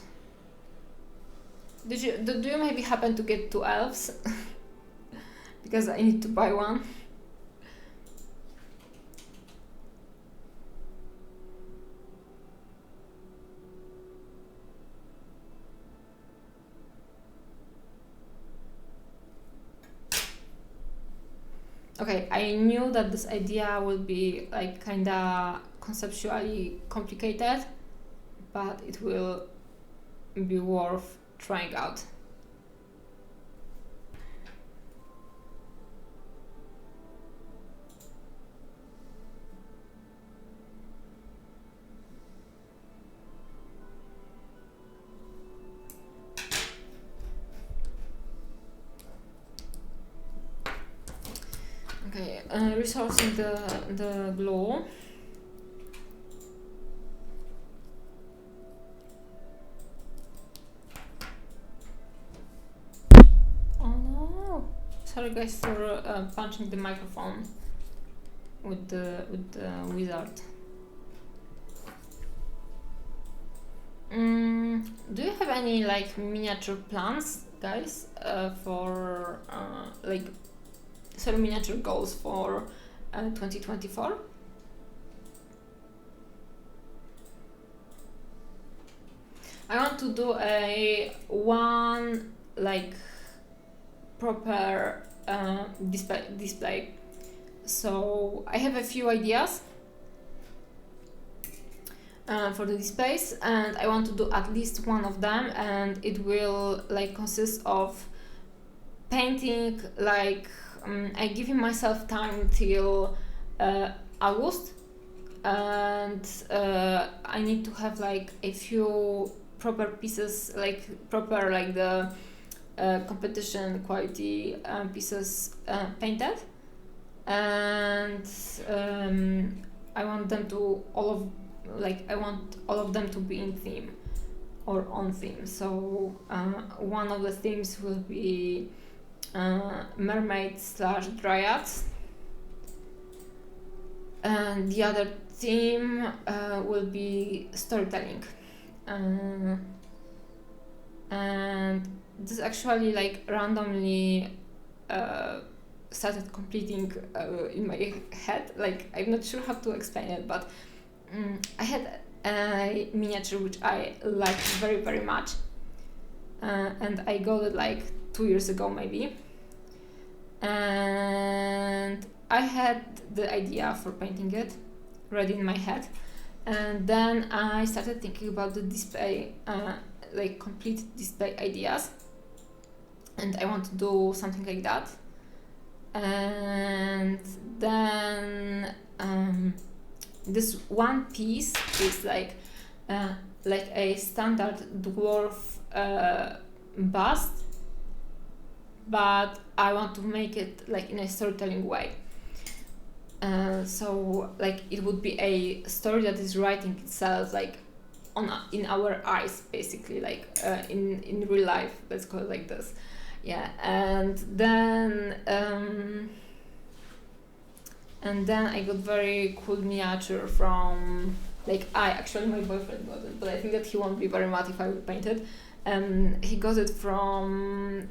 Do you maybe happen to get 2 elves? Because I need to buy one. Okay, I knew that this idea will be like kinda conceptually complicated, but it will be worth trying out. Okay, resourcing the glue. Oh no! Sorry guys for punching the microphone with the wizard. Do you have any like miniature plans, guys, for like miniature goals for 2024? I want to do one like proper display. So I have a few ideas for the displays, and I want to do at least one of them, and it will like consist of painting like I giving myself time till August, and I need to have like a few proper pieces, like proper like the competition quality pieces painted, and I want them to I want all of them to be in theme or on theme. So one of the themes will be mermaids / dryads, and the other theme will be storytelling, and this actually like randomly started completing in my head. Like, I'm not sure how to explain it, but I had a miniature which I liked very, very much, and I got it like 2 years ago maybe, and I had the idea for painting it ready in my head, and then I started thinking about the display, like complete display ideas, and I want to do something like that. And then this one piece is like a standard dwarf bust, but I want to make it like in a storytelling way. So like it would be a story that is writing itself like in our eyes, basically, like in real life, let's call it like this. Yeah. And then I got very cool miniature from, like, actually my boyfriend got it, but I think that he won't be very mad if I would paint it. He got it from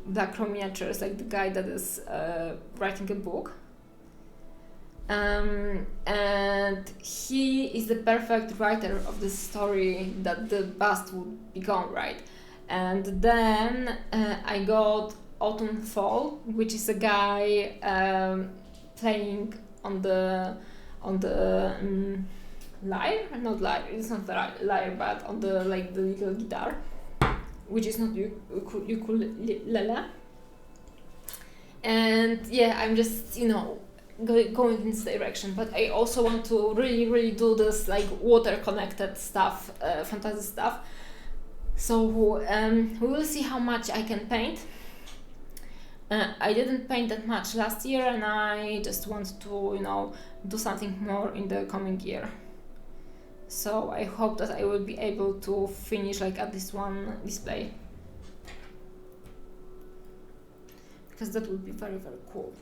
Black Crow Miniatures, like the guy that is writing a book. And he is the perfect writer of the story that the bust would become, right? And then I got Autumn Fall, which is a guy playing on the lyre, not lyre, it's not lyre, but on the, like, the little guitar, which is not ukulele. And yeah, I'm just, you know, going in this direction, but I also want to really do this, like, water connected stuff, fantasy stuff. So we will see how much I can paint. I didn't paint that much last year, and I just want to, you know, do something more in the coming year. So I hope that I will be able to finish, like, at least one display, because that would be very cool.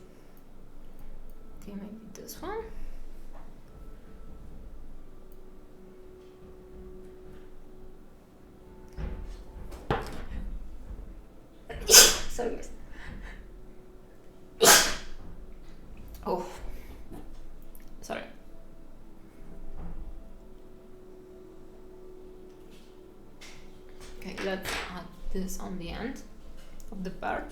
Okay, maybe this one. Sorry guys. Oh, sorry. Okay, let's add this on the end of the bird.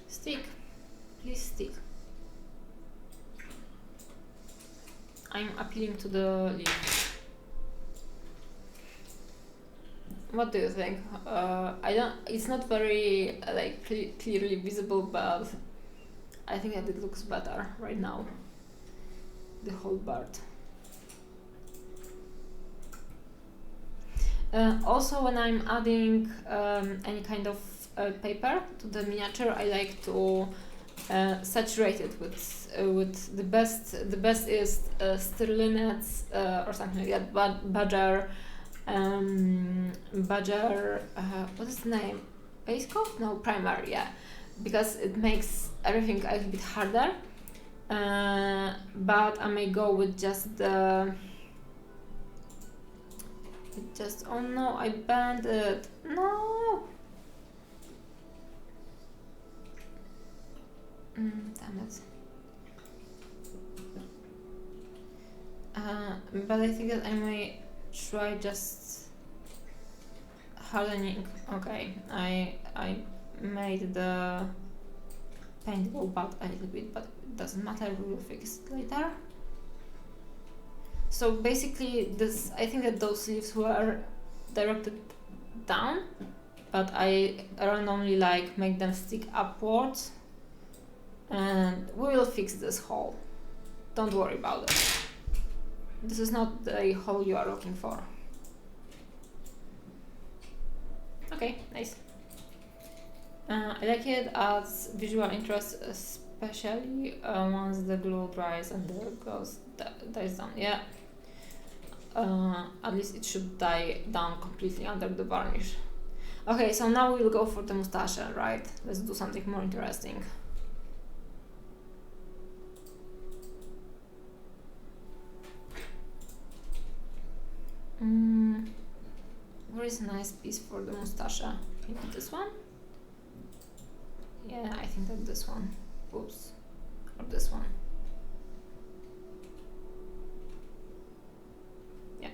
Stick, please stick. I'm appealing to the leaf. What do you think? I don't. It's not very like clearly visible, but I think that it looks better right now. The whole bird. Also, when I'm adding any kind of paper to the miniature, I like to saturate it with the best. The best is Sterlinets or something like that. But Badger, what is the name? Base coat? No, primer. Yeah, because it makes everything a little bit harder. But I may go with just the. Oh no, I bent it. No. Damn it. But I think that I may try just hardening. Okay, I made the paint go bad a little bit, but it doesn't matter, we will fix it later. So basically this, I think that those leaves were directed down, but I randomly like make them stick upwards, and we will fix this hole. Don't worry about it. This is not the hole you are looking for. Okay, nice. I like it as visual interest, especially once the glue dries and the gloss dies down. Yeah. At least it should die down completely under the varnish. Okay, so now we'll go for the mustache, right? Let's do something more interesting. Where is a nice piece for the mustache? Maybe this one? Yeah, I think that this one. Oops. Or this one. Yeah.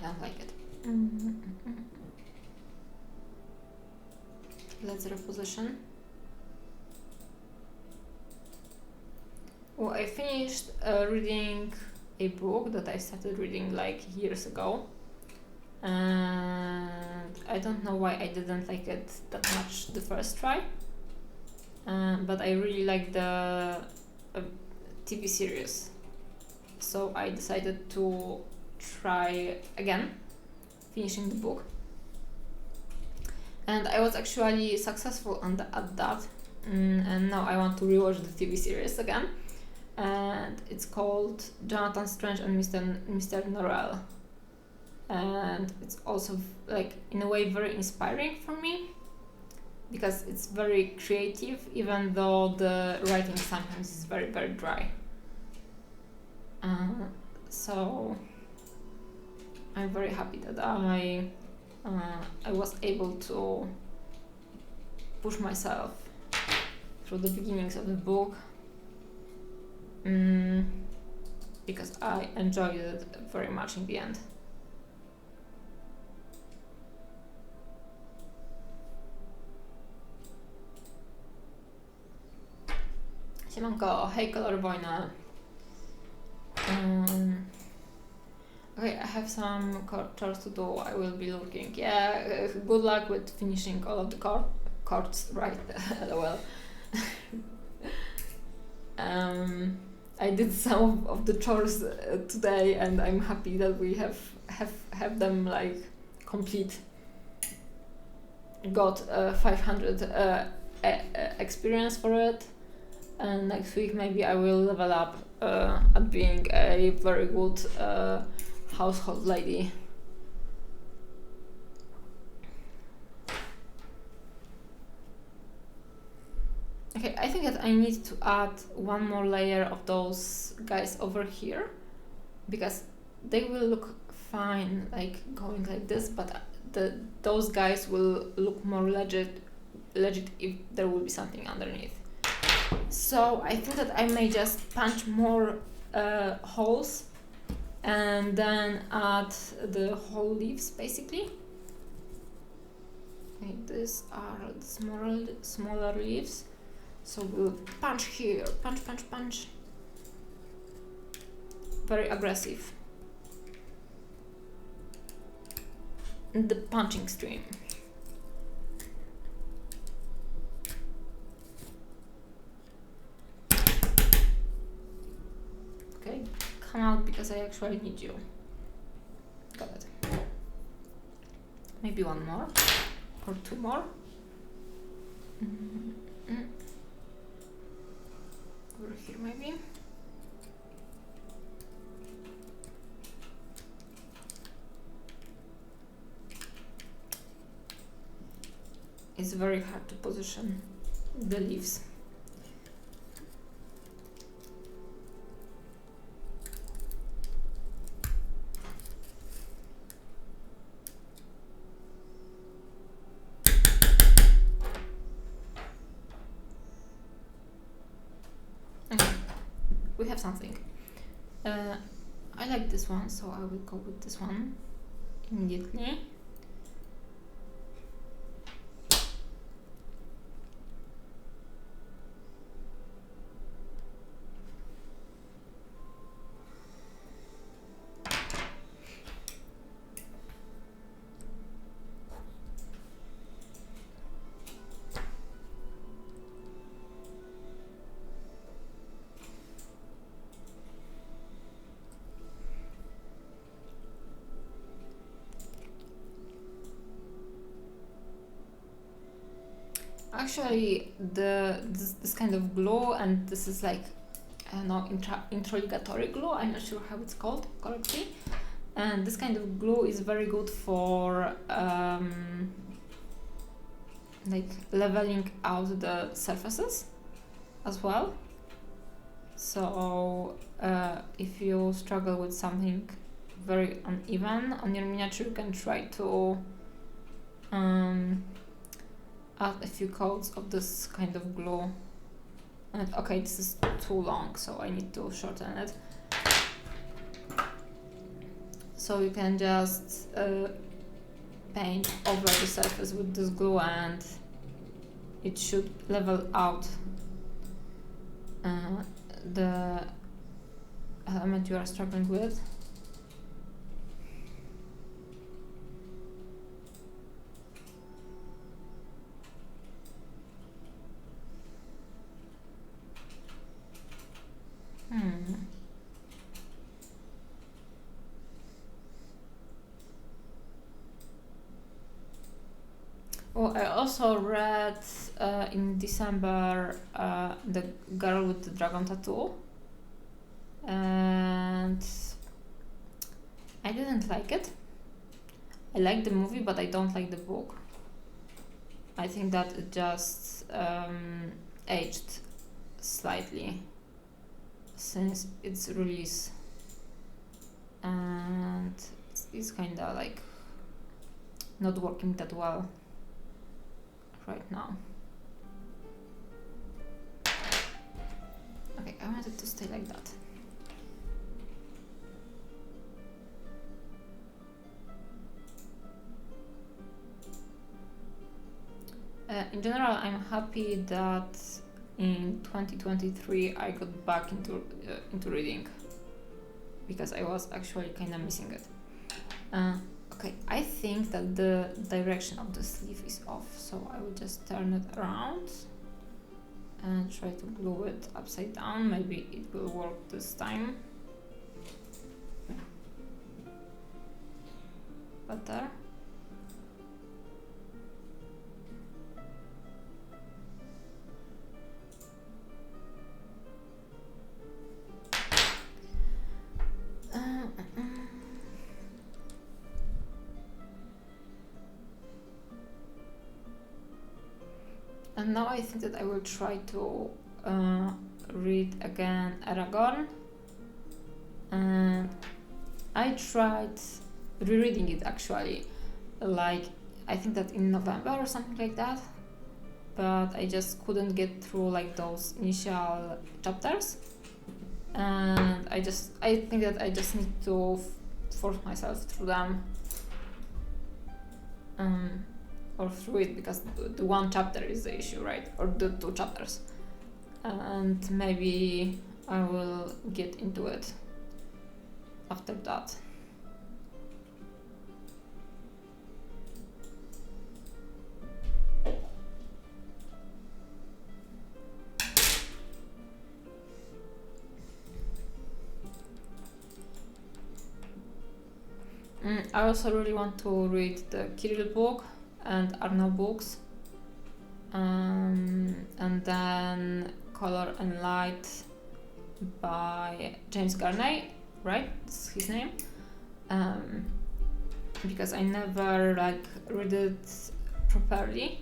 don't like it. Let's reposition. Well, I finished reading a book that I started reading like years ago, and I don't know why I didn't like it that much the first try, but I really like the TV series, so I decided to try again finishing the book, and I was actually successful at that, and now I want to rewatch the TV series again. And it's called Jonathan Strange and Mr. Norrell, and it's also like in a way very inspiring for me because it's very creative, even though the writing sometimes is very, very dry. So I'm very happy that I was able to push myself through the beginnings of the book, because I enjoyed it very much in the end. Siemanko, hej kolorowojna. Okay, I have some chores to do. I will be looking. Yeah, good luck with finishing all of the chords, right? Well. I did some of the chores today, and I'm happy that we have them like complete. Got 500 experience for it, and next week maybe I will level up at being a very good household lady. Okay, I think that I need to add one more layer of those guys over here, because they will look fine like going like this, but those guys will look more legit if there will be something underneath. So I think that I may just punch more holes and then add the whole leaves basically. Okay, these are the smaller leaves. So we'll punch here, punch. Very aggressive. The punching stream. Okay, come out because I actually need you. Got it. Maybe one more or two more. Over here maybe. It's very hard to position the leaves. We have something. I like this one, so I will go with this one immediately. Actually, this kind of glue, and this is like, I don't know, introligatori glue, I'm not sure how it's called correctly, and this kind of glue is very good for like leveling out the surfaces as well. So if you struggle with something very uneven on your miniature, you can try to add a few coats of this kind of glue. And okay, this is too long, so I need to shorten it. So you can just paint over the surface with this glue and it should level out the element you are struggling with. Oh, I also read in December The Girl with the Dragon Tattoo, and I didn't like it. I like the movie, but I don't like the book. I think that it just aged slightly since its release, and it's kinda like not working that well right now. Okay, I want it to stay like that. In general, I'm happy that in 2023 I got back into reading, because I was actually kind of missing it. Okay, I think that the direction of the sleeve is off, so I will just turn it around and try to glue it upside down. Maybe it will work this time better. And now I think that I will try to read again Aragorn. And I tried rereading it actually, like I think that in November or something like that, but I just couldn't get through like those initial chapters, and I think that I just need to force myself through them. Or through it, because the one chapter is the issue, right? Or the two chapters. And maybe I will get into it after that. I also really want to read the Kirill book and Arno books, and then Color and Light by James Garney, right? That's his name. Because I never like read it properly.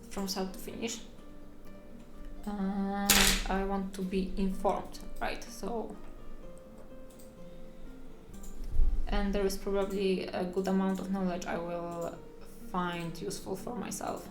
From start to finish. I want to be informed, right? So, and there is probably a good amount of knowledge I will find useful for myself.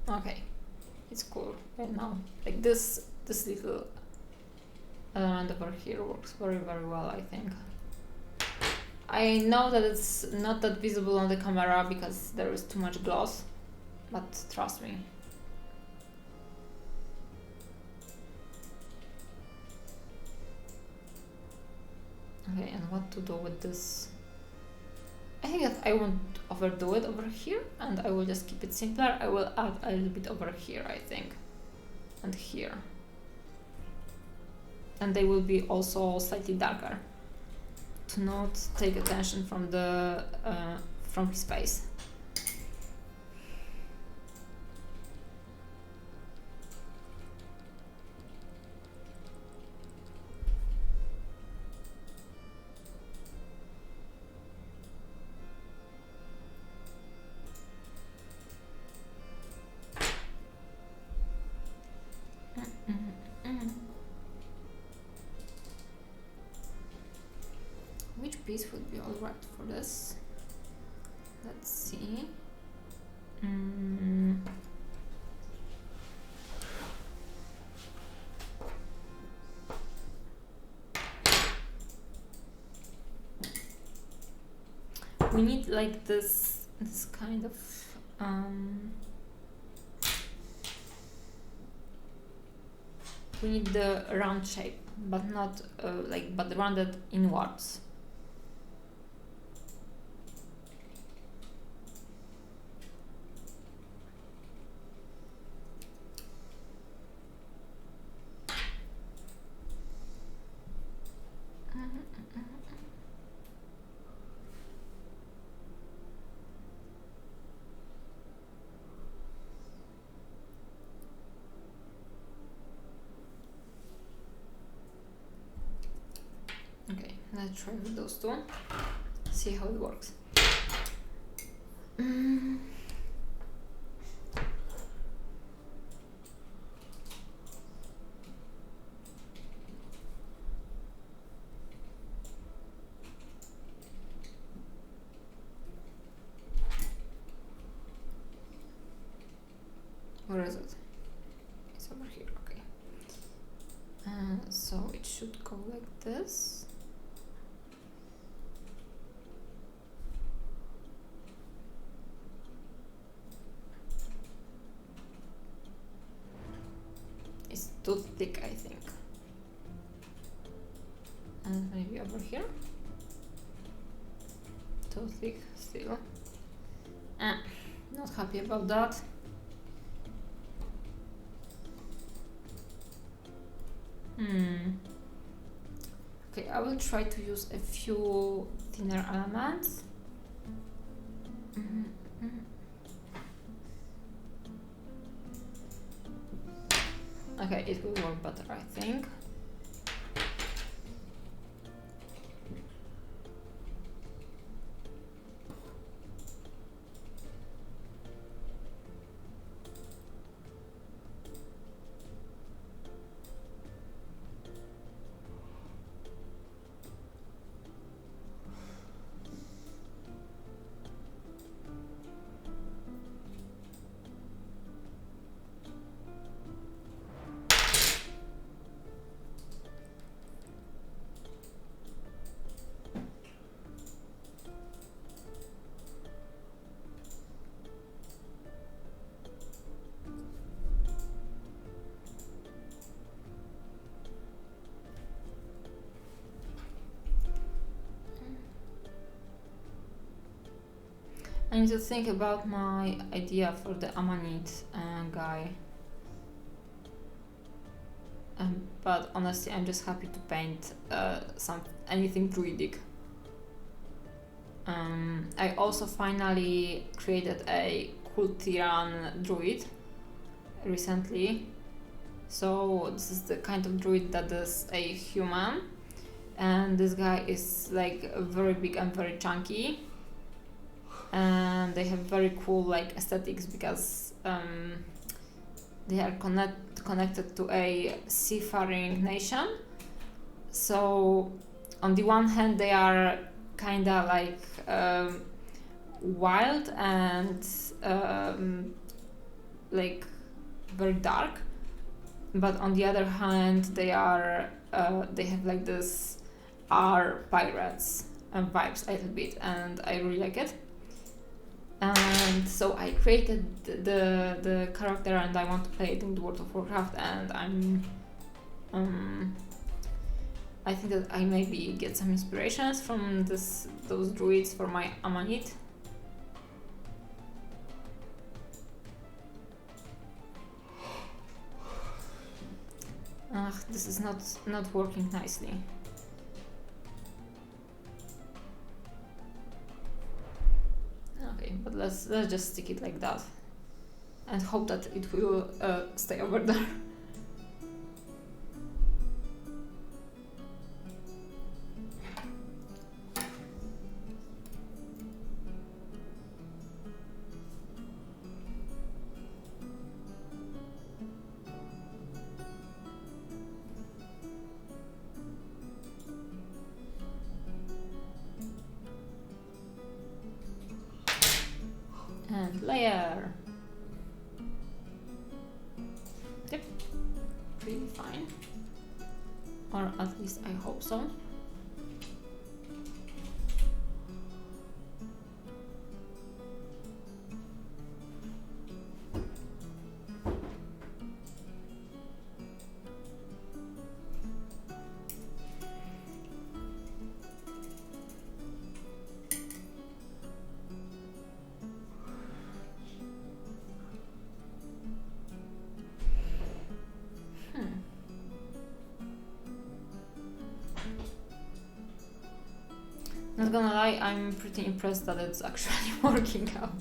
Okay, it's cool right now. Like this little element over here works very, very well, I think. I know that it's not that visible on the camera because there is too much gloss, but trust me. Okay, and what to do with this? I think that I won't overdo it over here, and I will just keep it simpler. I will add a little bit over here, I think, and here. And they will be also slightly darker, to not take attention from the from his face. this would be alright for this. Let's see. We need like this kind of we need the round shape, but not but rounded inwards. Okay, let's try with those two. See how it works. Where is it? It's over here, okay. So it should go like this. It's too thick, I think. And maybe over here. Too thick still. Not happy about that. Okay, I will try to use a few thinner elements. Okay, it will work better, I think. I need to think about my idea for the Amanite guy. But honestly, I'm just happy to paint anything druidic. I also finally created a Kultiran druid recently. So this is the kind of druid that is a human, and this guy is like very big and very chunky. And they have very cool like aesthetics because they are connected to a seafaring nation. So on the one hand they are kinda like wild and like very dark, but on the other hand they are they have like this pirates vibes a little bit, and I really like it. And so I created the character, and I want to play it in the World of Warcraft, and I think that I maybe get some inspirations from those druids for my Amanite. This is not working nicely. Okay, but let's just stick it like that and hope that it will stay over there. And layer. Yep, pretty fine. Or at least I hope so. Not gonna lie, I'm pretty impressed that it's actually working out.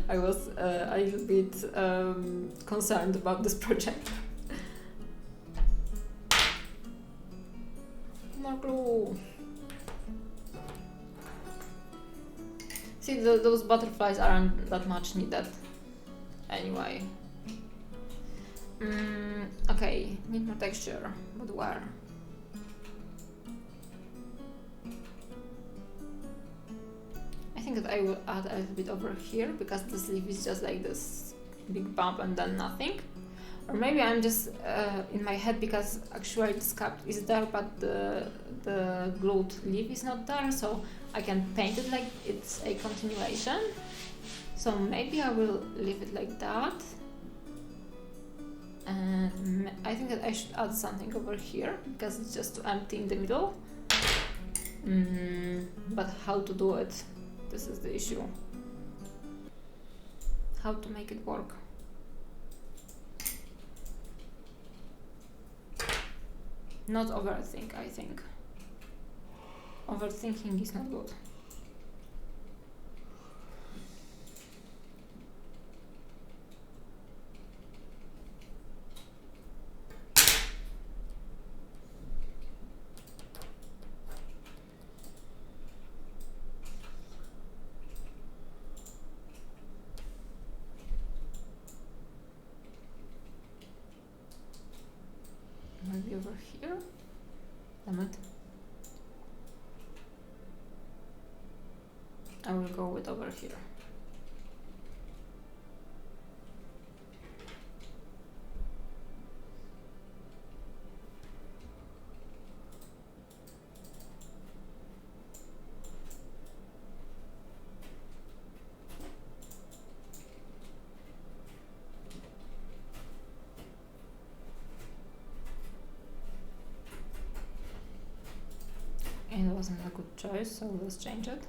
I was a little bit concerned about this project. More glue. See, those butterflies aren't that much needed. Anyway. Okay, need more texture, but where? I think that I will add a little bit over here because this leaf is just like this big bump and then nothing. Or maybe I'm just in my head because actually the sculpt is there but the glued leaf is not there, so I can paint it like it's a continuation. So maybe I will leave it like that. And I think that I should add something over here because it's just too empty in the middle. But how to do it? This is the issue. How to make it work? Not overthink, I think. Overthinking is not good. Maybe over here? Damn it. I will go with over here. It wasn't a good choice, so let's change it.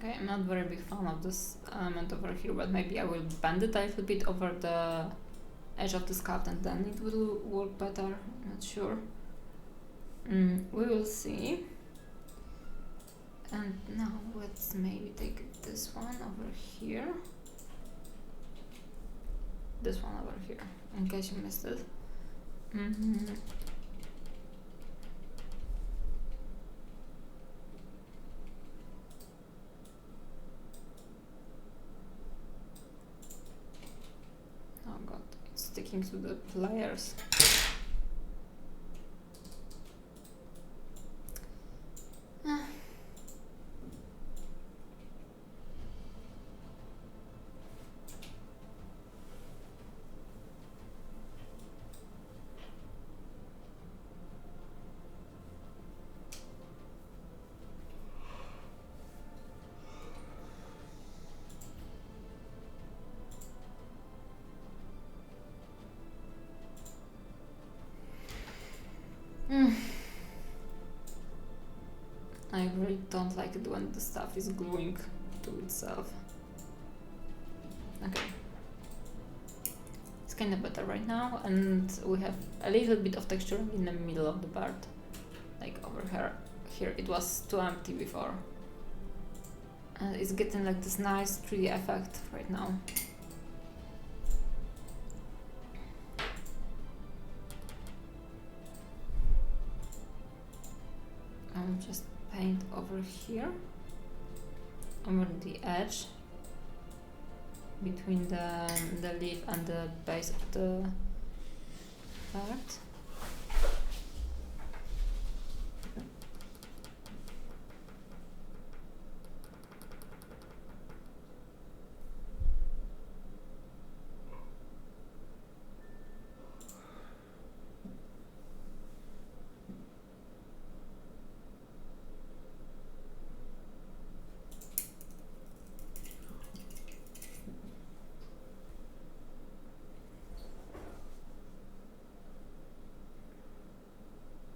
Okay, I'm not very big fan of this element over here, but maybe I will bend it a little bit over the edge of the sculpt and then it will work better. I'm not sure. We will see. And now let's maybe take this one over here. This one over here, in case you missed it. Oh god, it's sticking to the layers. I really don't like it when the stuff is gluing to itself. Okay. kind of better right now, and we have a little bit of texture in the middle of the bird, like over here. Here it was too empty before, and it's getting like this nice 3D effect right now. I'll just paint over here, over the edge between the leaf and the base of the bird.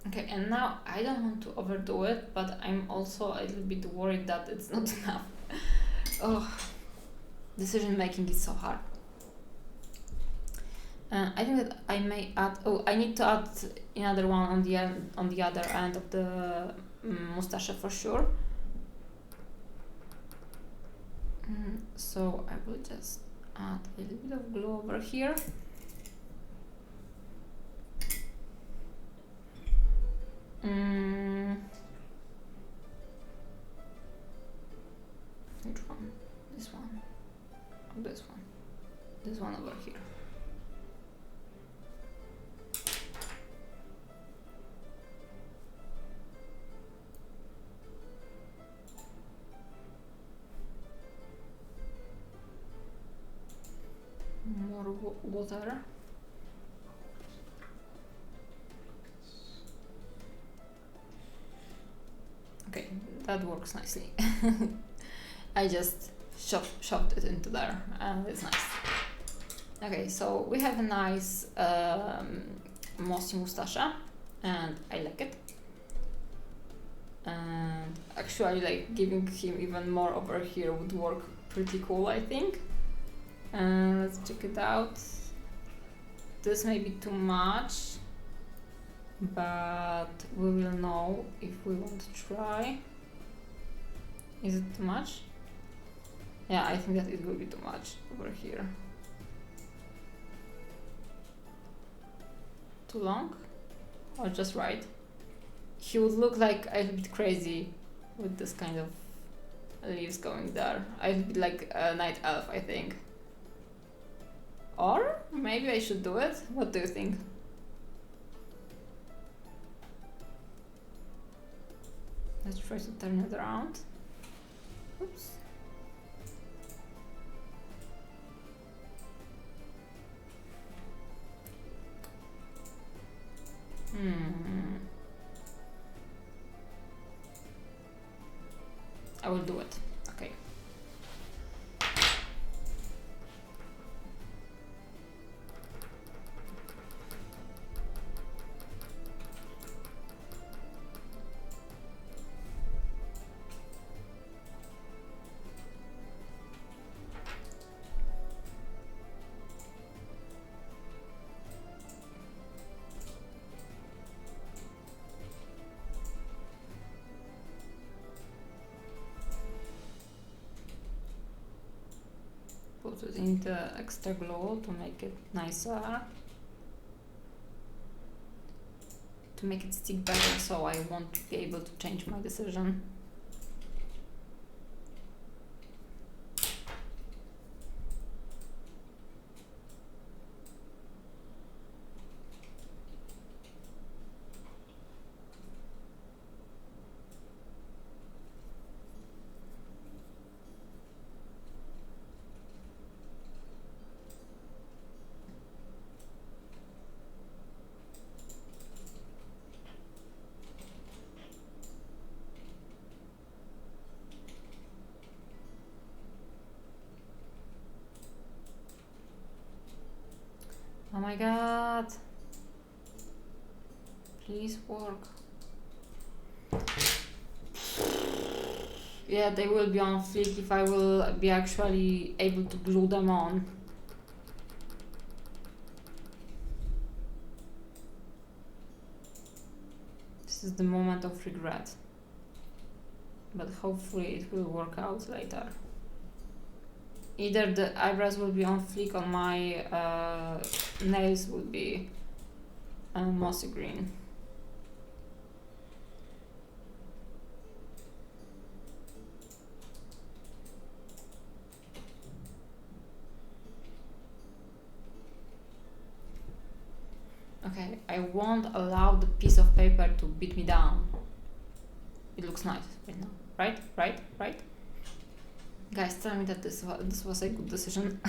Okay, and now I don't want to overdo it, but I'm also a little bit worried that it's not enough. Oh, decision making is so hard. I think that I may add. Oh, I need to add another one on the other end of the mustache for sure. So I will just add a little bit of glue over here. Which one? This one? Or this one? This one over here. More water. Okay, that works nicely. I just shoved it into there and it's nice. Okay, so we have a nice mossy mustache and I like it. And actually like giving him even more over here would work pretty cool, I think. And let's check it out. This may be too much, but we will know if we want to try. Is it too much? Yeah, I think that it will be too much over here. Too long? Or just right? He would look like a little bit crazy with this kind of leaves going there. I'd be like a night elf, I think. Or maybe I should do it? What do you think? Let's try to turn it around. Oops. I will do it. Okay. Put it in the extra glue to make it nicer, to make it stick better, so I won't be able to change my decision. Oh my god. Please work. Yeah, they will be on fleek if I will be actually able to glue them on. This is the moment of regret. But hopefully it will work out later. Either the eyebrows will be on fleek or my nails will be mossy green. Okay, I won't allow the piece of paper to beat me down. It looks nice right now. Right? Guys, tell me that this was a good decision.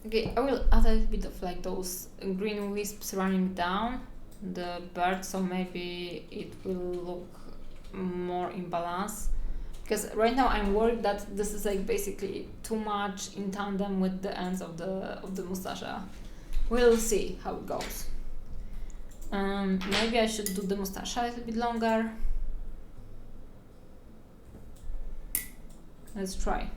Okay, I will add a bit of like those green wisps running down the bird, so maybe it will look more in balance. Because right now I'm worried that this is like basically too much in tandem with the ends of the mustache. We'll see how it goes. Maybe I should do the mustache a little bit longer. Let's try.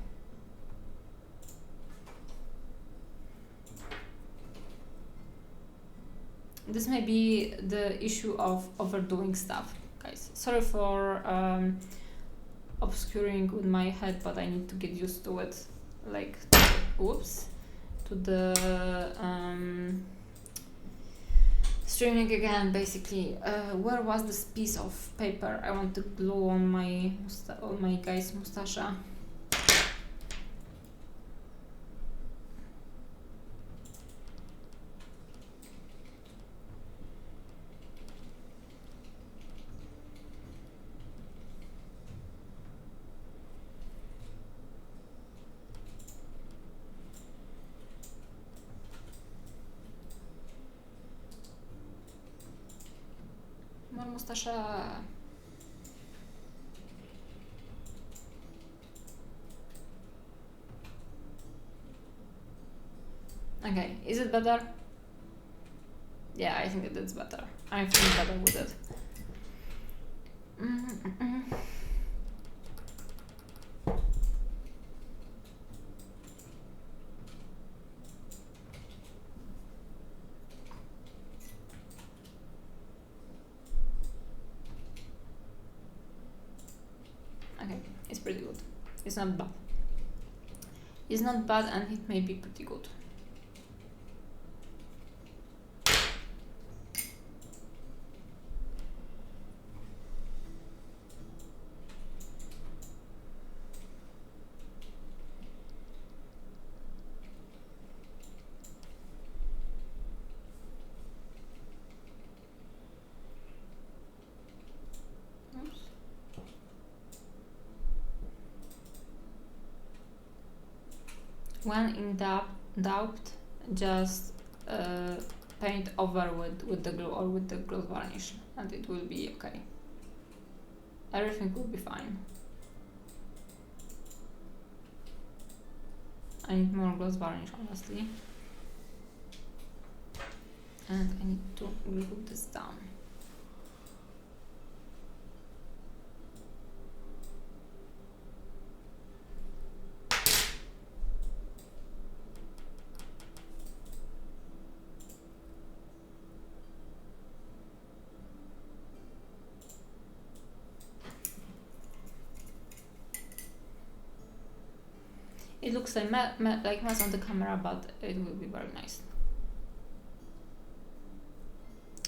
This may be the issue of overdoing stuff, guys. Sorry for obscuring with my head, but I need to get used to it. Like, whoops, to the streaming again. Basically, where was this piece of paper I want to glue on my guy's mustache? Mustache. Okay, is it better? Yeah, I think it's better. I feel better with it. Okay, it's pretty good. It's not bad. It's not bad, and it may be pretty good. When in doubt, just paint over with the glue or with the gloss varnish, and it will be okay. Everything will be fine. I need more gloss varnish, honestly. And I need to glue this down. It looks like mess on the camera, but it will be very nice.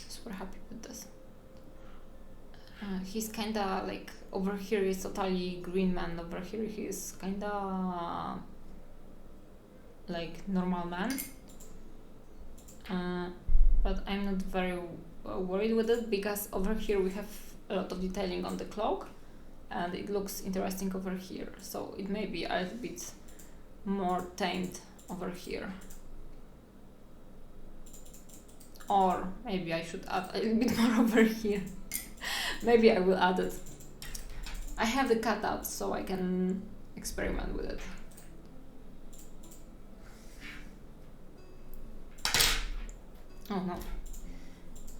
Super happy with this. He's kinda like, over here is totally green man, over here he's kinda like normal man. But I'm not very worried with it, because over here we have a lot of detailing on the cloak, and it looks interesting over here, so it may be a little bit more tamed over here. Or maybe I should add a little bit more over here. Maybe I will add it. I have the cutout so I can experiment with it. Oh no,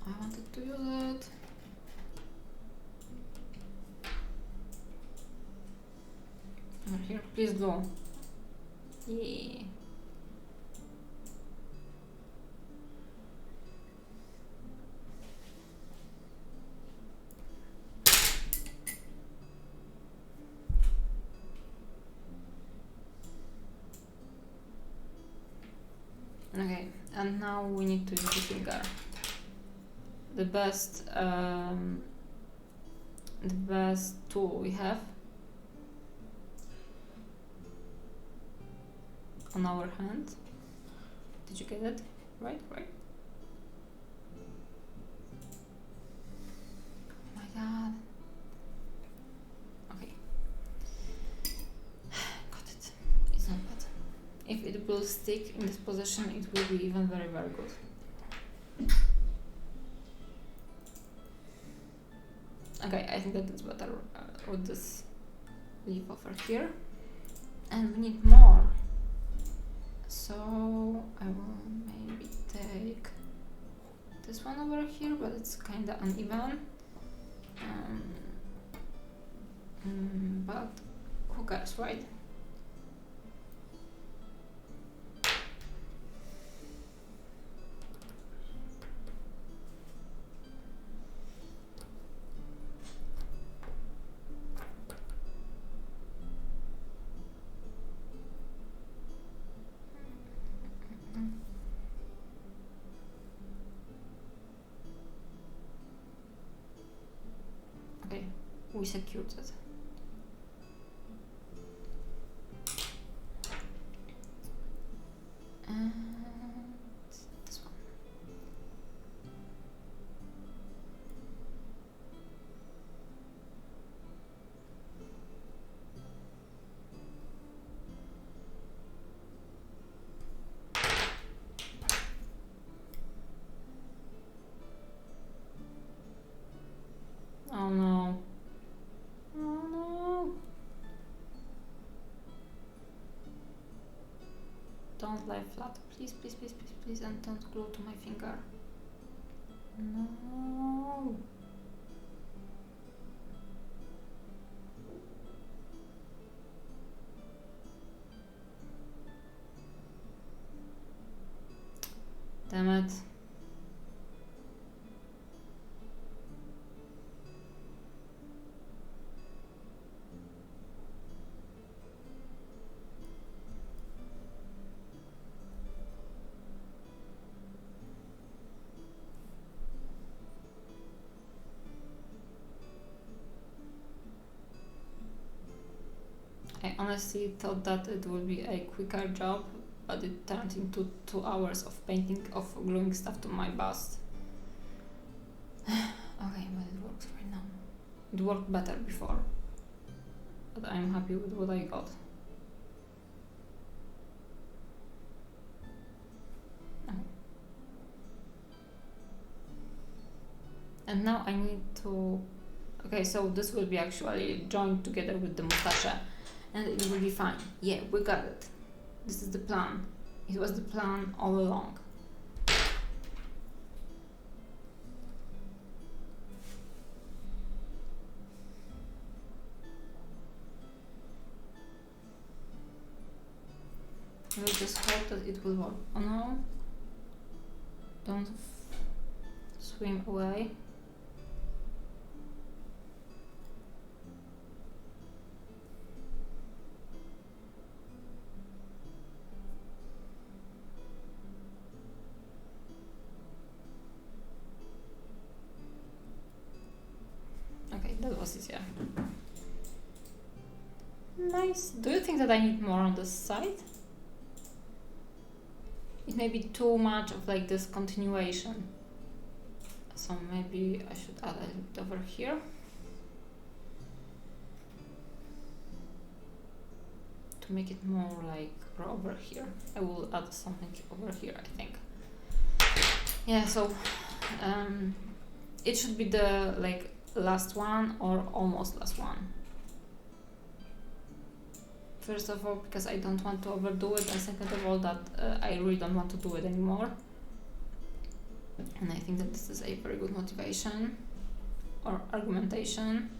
I wanted to use it. Over here, please go. Yeah. Okay, and now we need to use the finger. The best tool we have on our hand. Did you get it? Right. Oh my god. Okay. Got it. It's not bad. If it will stick in this position, it will be even very, very good. Okay, I think that it's better with this leaf over here. And we need more. So I will maybe take this one over here, but it's kind of uneven. But who cares, right? Okay, we secured it. And this one. Oh no. Oh no. Don't lie flat. Please, please, please, please, please, and don't glue to my finger. No. Damn it. I honestly thought that it would be a quicker job, but it turned into 2 hours of painting, of gluing stuff to my bust. Okay, but it works right now. It worked better before, but I'm happy with what I got. Oh. And now I need to... Okay, so this will be actually joined together with the mustache, and it will be fine. Yeah, we got it. This is the plan. It was the plan all along. We'll just hope that it will work. Oh no. Don't swim away. Okay, that was easier. Nice. Do you think that I need more on this side? It may be too much of like this continuation. So maybe I should add a little bit over here. To make it more like over here. I will add something over here, I think. Yeah, so it should be the like last one or almost last one. First of all, because I don't want to overdo it, and second of all, that I really don't want to do it anymore. And I think that this is a very good motivation or argumentation.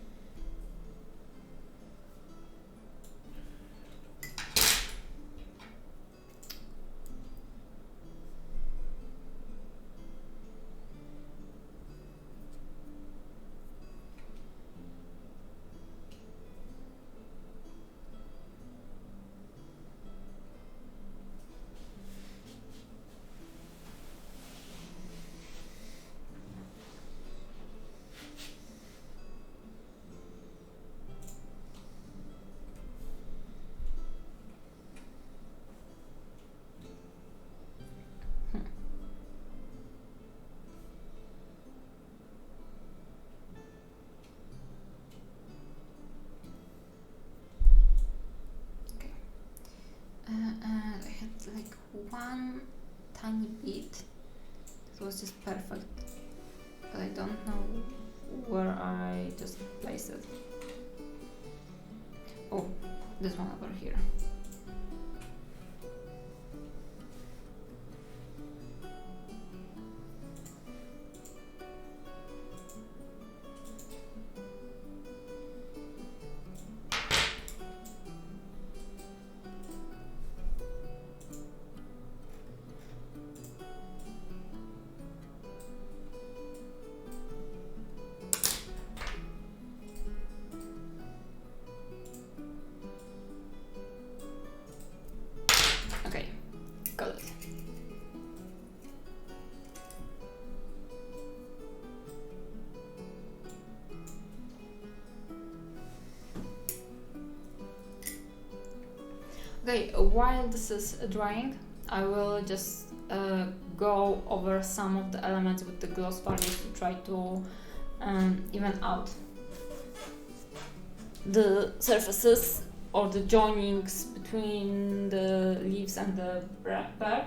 And I had like one tiny bit. It was just perfect, but I don't know where I just placed it. Oh, this one over here. Okay, got it. Okay, while this is drying, I will just go over some of the elements with the gloss values to try to even out the surfaces or the joinings between the leaves and the bark.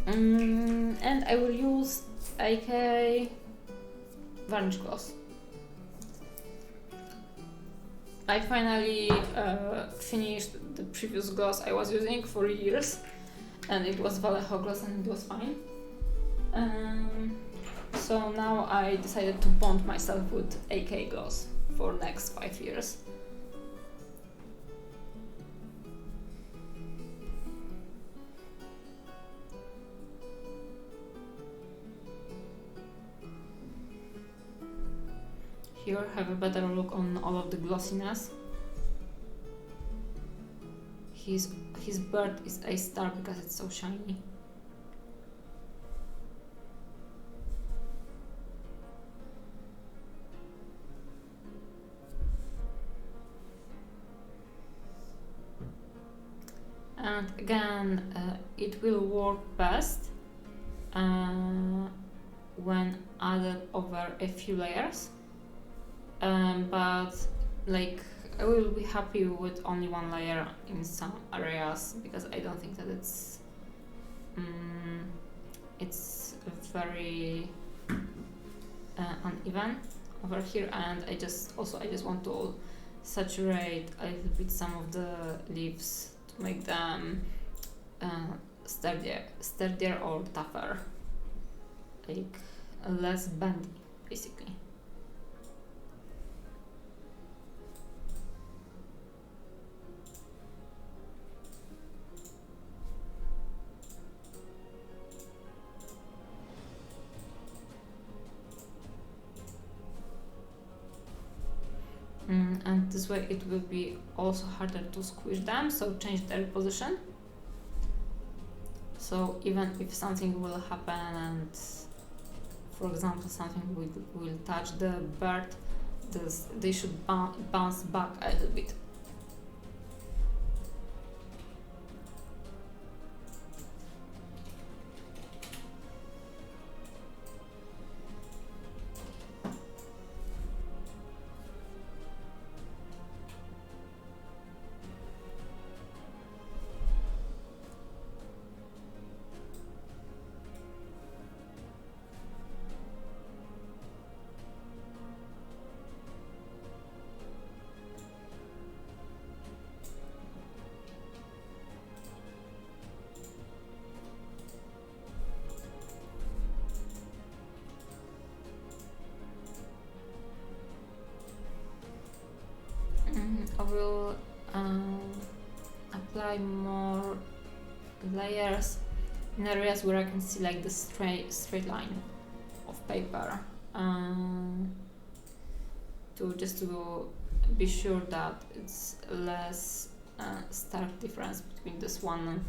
And I will use AK varnish gloss. I finally finished the previous gloss I was using for years, and it was Vallejo gloss and it was fine. So now I decided to bond myself with AK gloss for next 5 years. Here, have a better look on all of the glossiness. His bird is a star because it's so shiny. And again, it will work best when added over a few layers. But like I will be happy with only one layer in some areas because I don't think that it's very uneven over here, and I just want to saturate a little bit some of the leaves to make them sturdier or tougher, like less bendy basically. And this way it will be also harder to squish them, so change their position. So even if something will happen and, for example, something will touch the bird, they should bounce back a little bit. layers in areas where I can see like the straight line of paper, to be sure that it's less stark difference between this one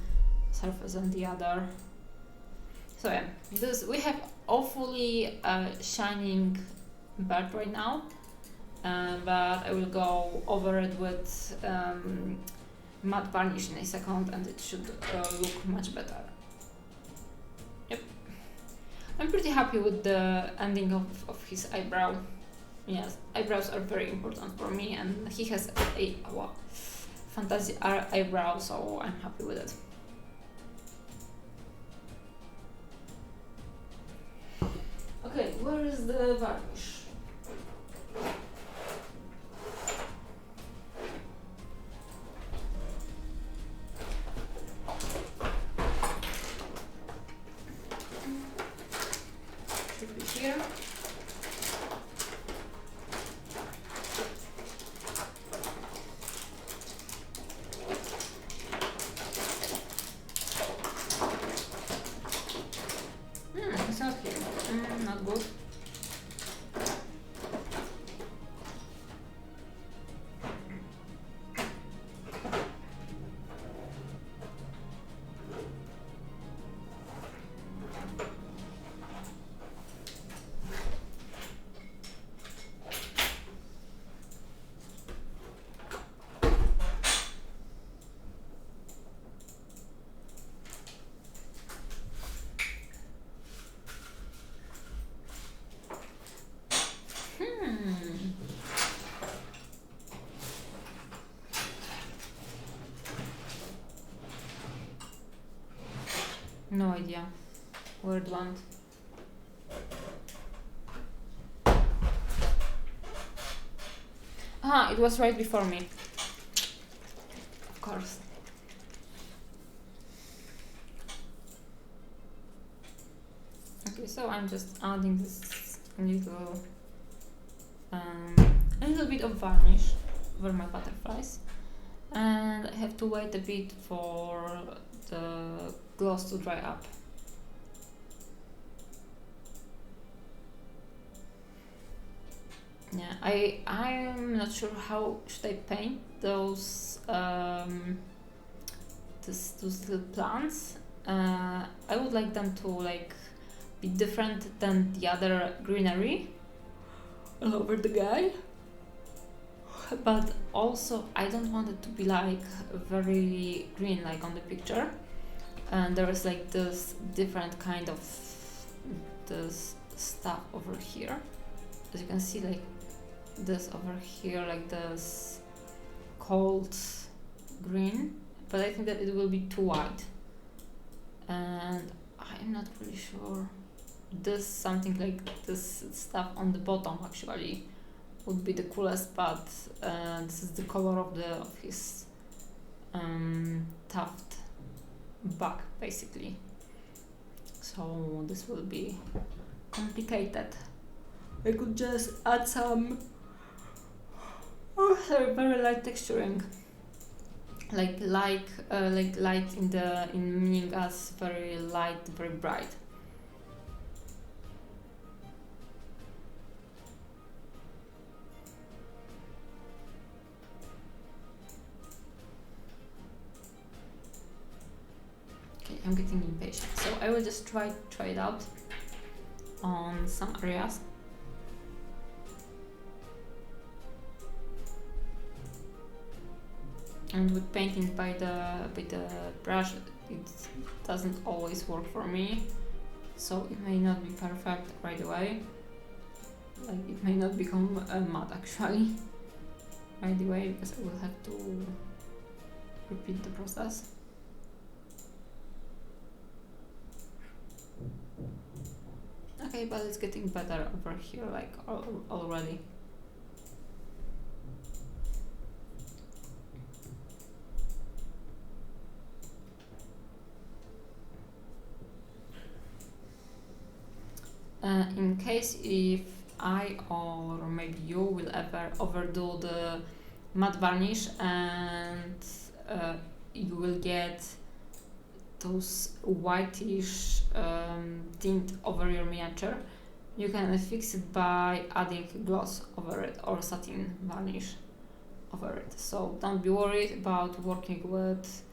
surface and the other. So yeah, we have awfully shining bird right now, but I will go over it with matte varnish in a second, and it should look much better. Yep, I'm pretty happy with the ending of his eyebrow. Yes, eyebrows are very important for me, and he has a fantasy eyebrow, so I'm happy with it. Okay, where is the varnish? Should be here. It's not here. Not good. No idea where it went. Ah, it was right before me. Of course. Okay, so I'm just adding this a little bit of varnish over my butterflies, and I have to wait a bit for the gloss to dry up. Yeah, I'm not sure how should I paint those those little plants. I would like them to like be different than the other greenery all over the guy, but also I don't want it to be like very green like on the picture. And there is like this different kind of this stuff over here, as you can see, like this over here, like this cold green, but I think that it will be too white, and I'm not really sure. This something like this stuff on the bottom actually would be the coolest, but this is the color of his tuft back basically, so this will be complicated. I could just add some very light texturing, like light in meaning as very light, very bright. Okay, I'm getting impatient, so I will just try it out on some areas. And with painting by the brush, it doesn't always work for me, so it may not be perfect right away. Like it may not become matte actually right away, because I will have to repeat the process. Okay, but it's getting better over here, like already. In case if I or maybe you will ever overdo the matte varnish and you will get those whitish tint over your miniature, you can fix it by adding gloss over it or satin varnish over it. So don't be worried about working with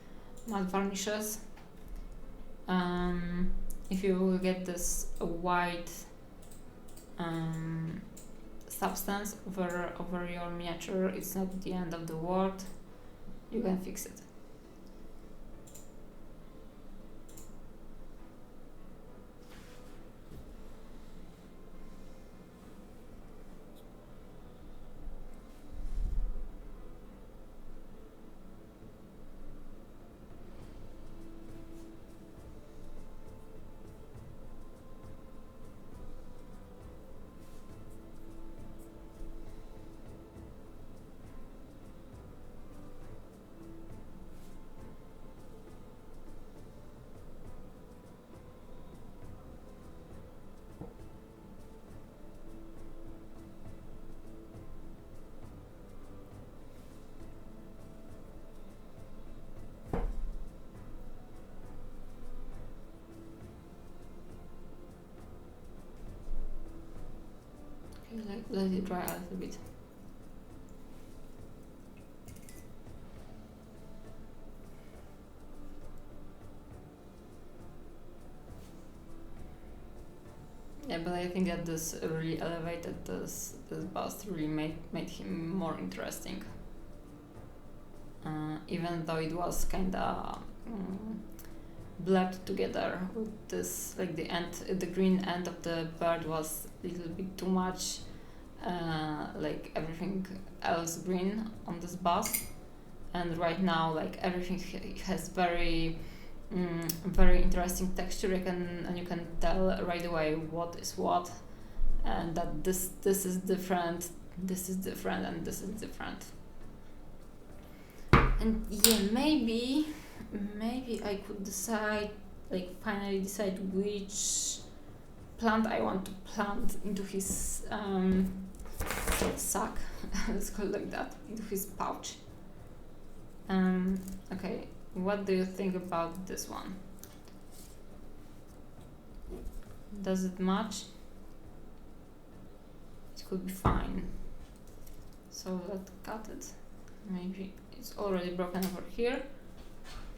matte varnishes. If you will get this white substance over your miniature, it's not the end of the world. You can fix it. Let it dry a little bit. Yeah, but I think that this really elevated this bust, really made him more interesting. Even though it was kinda blurred together with this, like the green end of the bird was a little bit too much, like everything else green on this bust, and right now like everything has very very interesting texture. You can tell right away what is what, and that this is different, this is different, and this is different. And yeah, maybe I could finally decide which plant I want to plant into his sack, let's call it like that, into his pouch. Okay, what do you think about this one? Does it match? It could be fine. So let's cut it. Maybe it's already broken over here.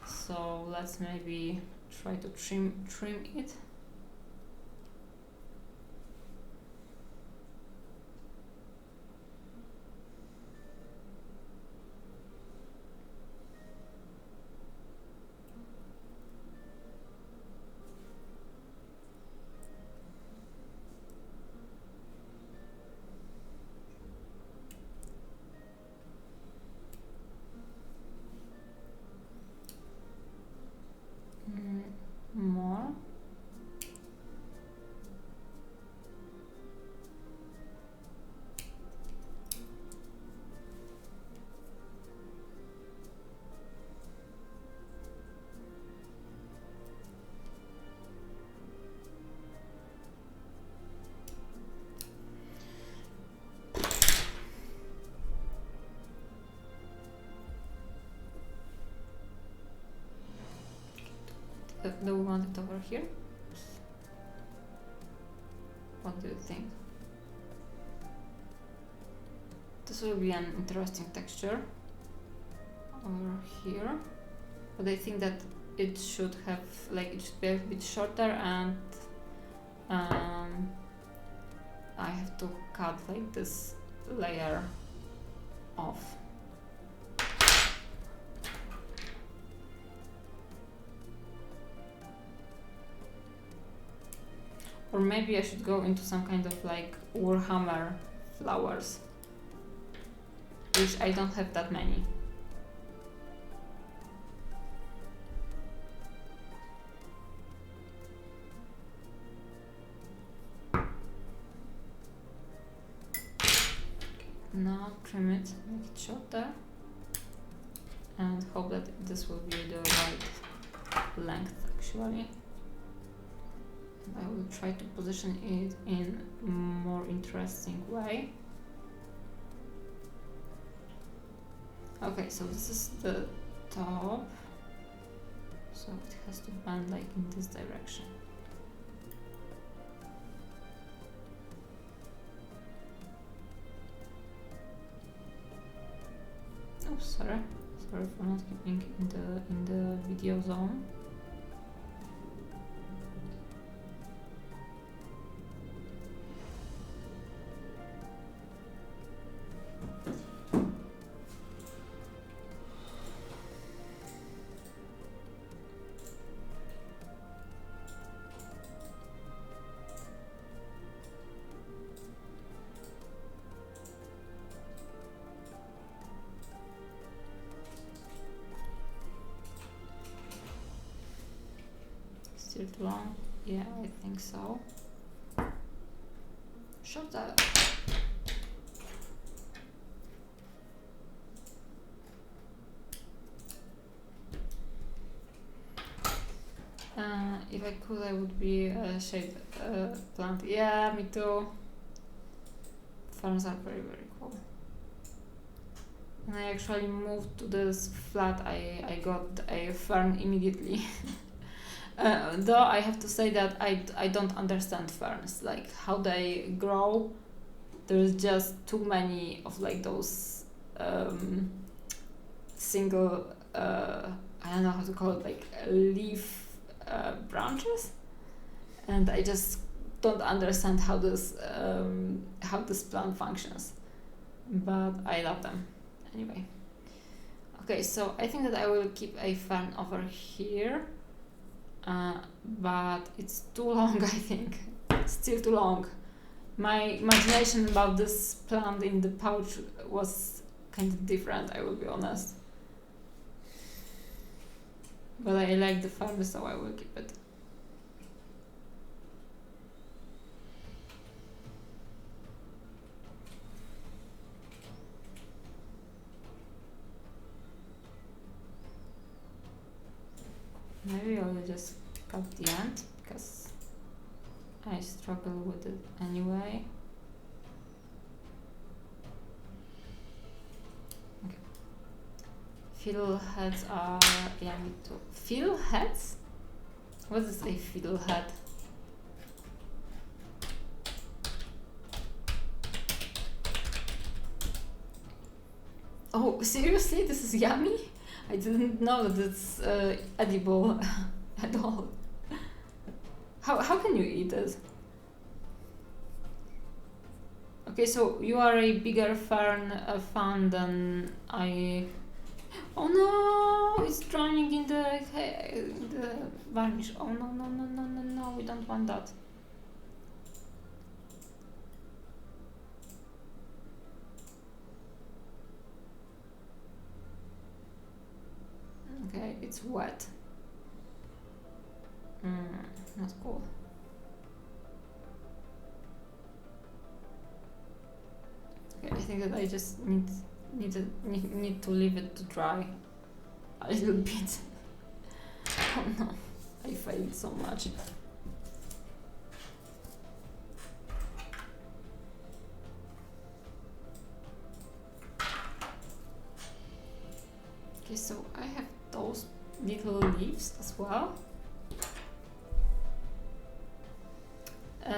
So let's maybe try to trim it. More. Do we want it over here? What do you think? This will be an interesting texture over here, but I think that it should have, it should be a bit shorter, and I have to cut this layer off. Or maybe I should go into some kind of Warhammer flowers, which I don't have that many. Now trim it, make it shorter, and hope that this will be the right length actually. I will try to position it in a more interesting way. Okay, so this is the top. So it has to bend like in this direction. Oh, sorry for not keeping in the video zone. Still too long? Yeah, I think so. Shut up. If I could, I would be a shade plant. Yeah, me too. Ferns are very, very cool. When I actually moved to this flat, I got a fern immediately. Though I have to say that I don't understand ferns, like how they grow. There's just too many of like those single, I don't know how to call it, like leaf branches, and I just don't understand how this plant functions, but I love them anyway. Okay, so I think that I will keep a fern over here. But it's too long, I think. It's still too long. My imagination about this plant in the pouch was kind of different, I will be honest. But I like the fern, so I will keep it. Maybe I'll just cut the end because I struggle with it anyway. Okay. Fiddle heads are, yeah, me too. Fiddle heads? What is a fiddle head? Oh, seriously? This is yummy? I didn't know that it's edible at all. How can you eat it? Okay, so you are a bigger fern fan than I. Oh no! It's drowning in the varnish. Oh no! We don't want that. Okay, it's wet. Not cool. Okay, I think that I just need to leave it to dry a little bit. Oh no, I failed so much. Okay, so I have those little leaves as well.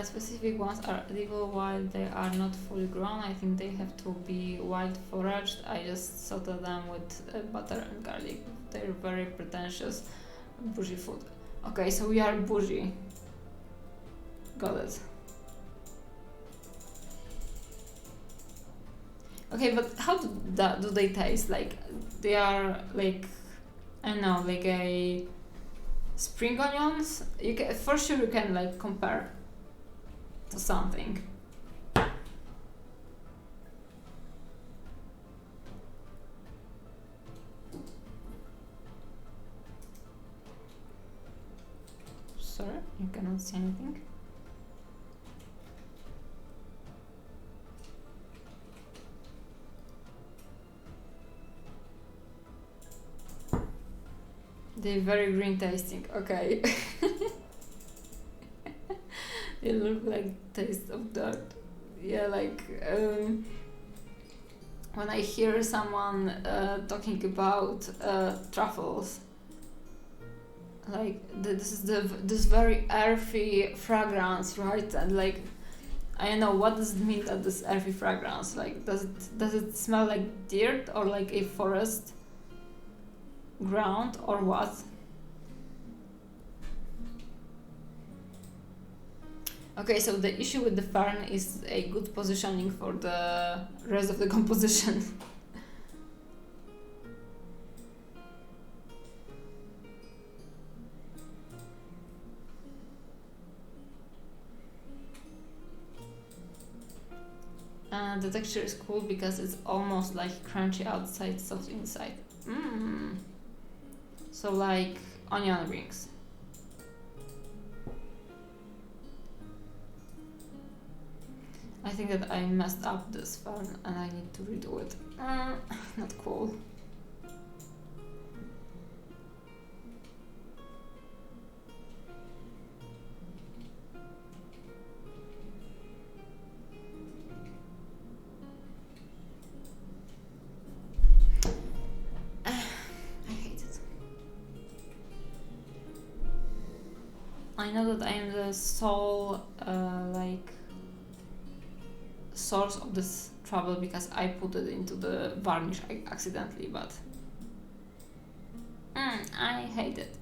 Specific ones are edible while they are not fully grown. I think they have to be wild foraged. I just sauteed them with butter and garlic. They're very pretentious, bougie food. Okay, so we are bougie. Got it. Okay, but how do they taste? Like, they are like, I don't know, like a spring onions? You can, for sure you can like compare to something. Sorry, you cannot see anything. They're very green tasting, okay. They look like taste of dirt. Yeah, like when I hear someone talking about truffles, like this is this very earthy fragrance, right? And like I don't know, what does it mean that this earthy fragrance? Like does it smell like dirt or like a forest ground or what? Okay, so the issue with the fern is a good positioning for the rest of the composition. The texture is cool because it's almost like crunchy outside, soft inside. So like onion rings. I think that I messed up this fern and I need to redo it. Not cool. I know that I am the sole like source of this trouble because I put it into the varnish accidentally, but I hate it.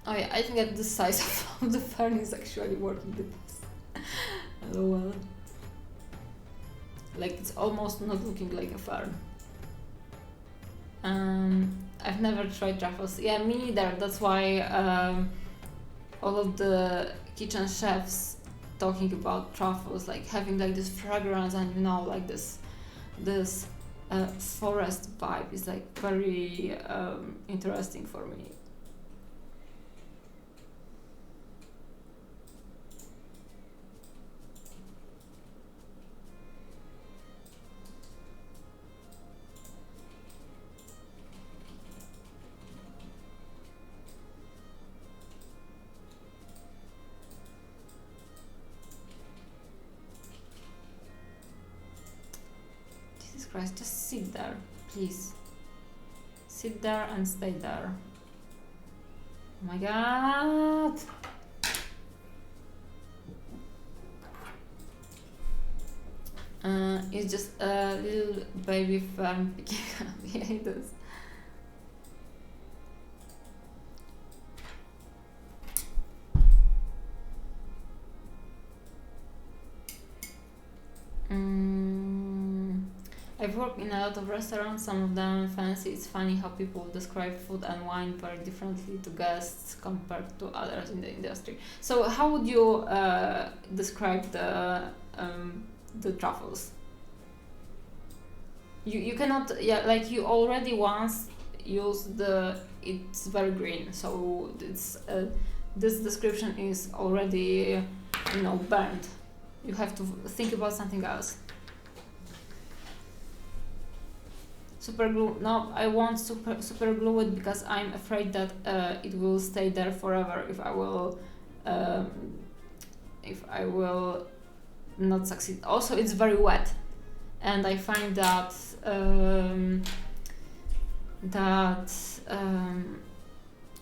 Oh yeah, I think that the size of the fern is actually working the best. Oh well. Like it's almost not looking like a fern. I've never tried truffles. Yeah, me neither. That's why all of the kitchen chefs talking about truffles, like having like this fragrance and like this forest vibe is like very interesting for me. Christ, just sit there, please. Sit there and stay there. Oh my god! It's just a little baby fern picking up behind us. I've worked in a lot of restaurants, some of them fancy. It's funny how people describe food and wine very differently to guests compared to others in the industry. So how would you describe the truffles? You cannot, like you already once used it's very green, so it's this description is already burned. You have to think about something else. Super glue? No, I won't super glue it because I'm afraid that it will stay there forever if I will not succeed. Also, it's very wet, and I find that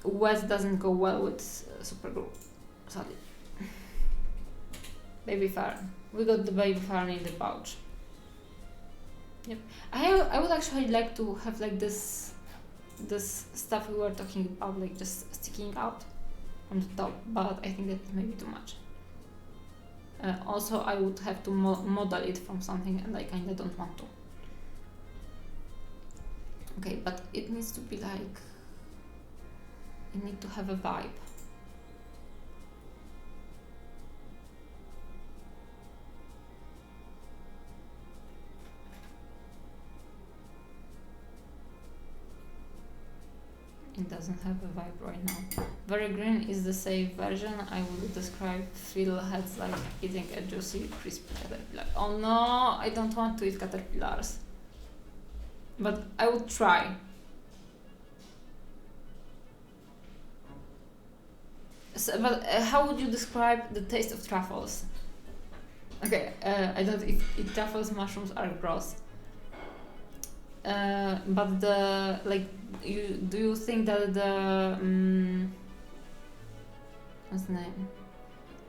wet doesn't go well with super glue. Sorry. Baby fern. We got the baby fern in the pouch. Yep. I would actually like to have like this stuff we were talking about, like just sticking out from the top, but I think that may be too much. Also, I would have to model it from something, and I kinda don't want to. Okay, but it needs to be like, it needs to have a vibe. It doesn't have a vibe right now. Very green is the safe version. I would describe fiddle heads like eating a juicy, crispy caterpillar. Oh no, I don't want to eat caterpillars. But I would try. So, but how would you describe the taste of truffles? Okay, I don't if truffles mushrooms are gross. But the like, do you think that the what's the name?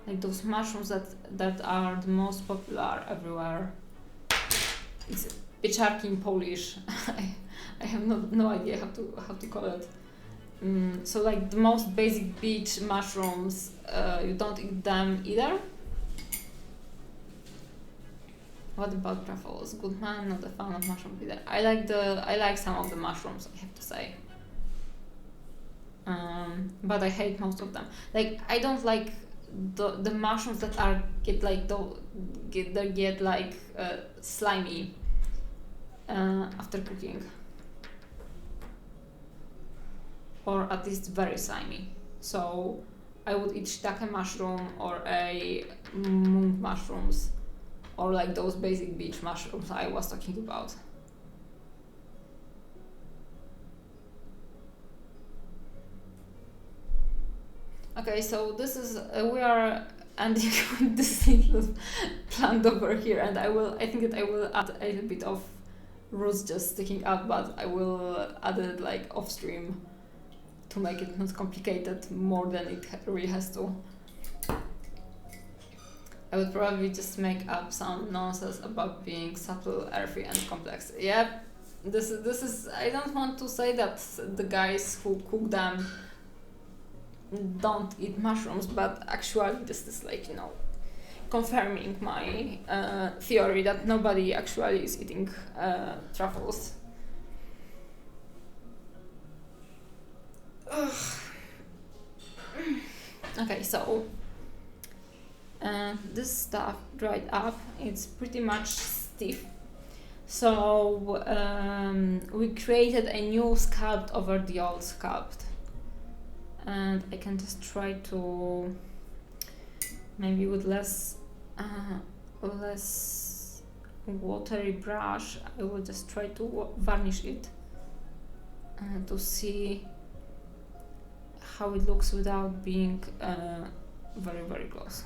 Like those mushrooms that are the most popular everywhere. It's pieczarki in Polish. I have no idea how to call it. So like the most basic beach mushrooms, you don't eat them either. What about truffles? Good man, not a fan of mushrooms either. I like some of the mushrooms, I have to say. But I hate most of them. Like I don't like the mushrooms that get slimy after cooking, or at least very slimy. So I would eat shiitake mushroom or a mung mushrooms, or like those basic beach mushrooms I was talking about. Okay, so this is we are ending with this little plant over here, and I think that I will add a little bit of roots just sticking up, but I will add it like off stream to make it not complicated more than it really has to. I would probably just make up some nonsense about being subtle, earthy, and complex. Yep, this is. I don't want to say that the guys who cook them don't eat mushrooms, but actually this is like, confirming my theory that nobody actually is eating truffles. Ugh. Okay, so this stuff dried up. It's pretty much stiff. So we created a new sculpt over the old sculpt. And I can just try to, maybe with less watery brush, I will just try to varnish it to see how it looks without being very, very close.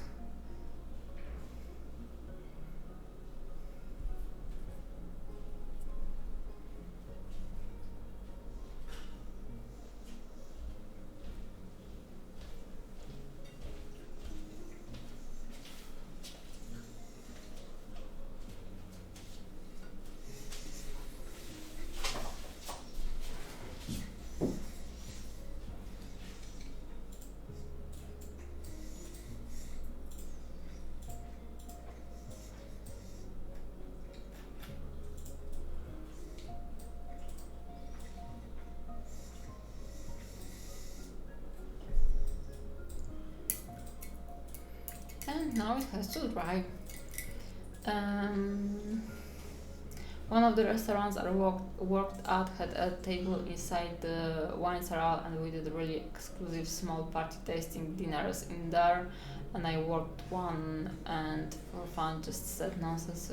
And now it has to dry. One of the restaurants I worked at had a table inside the wine cellar, and we did really exclusive small party tasting dinners in there. And I worked one, and for fun just said nonsense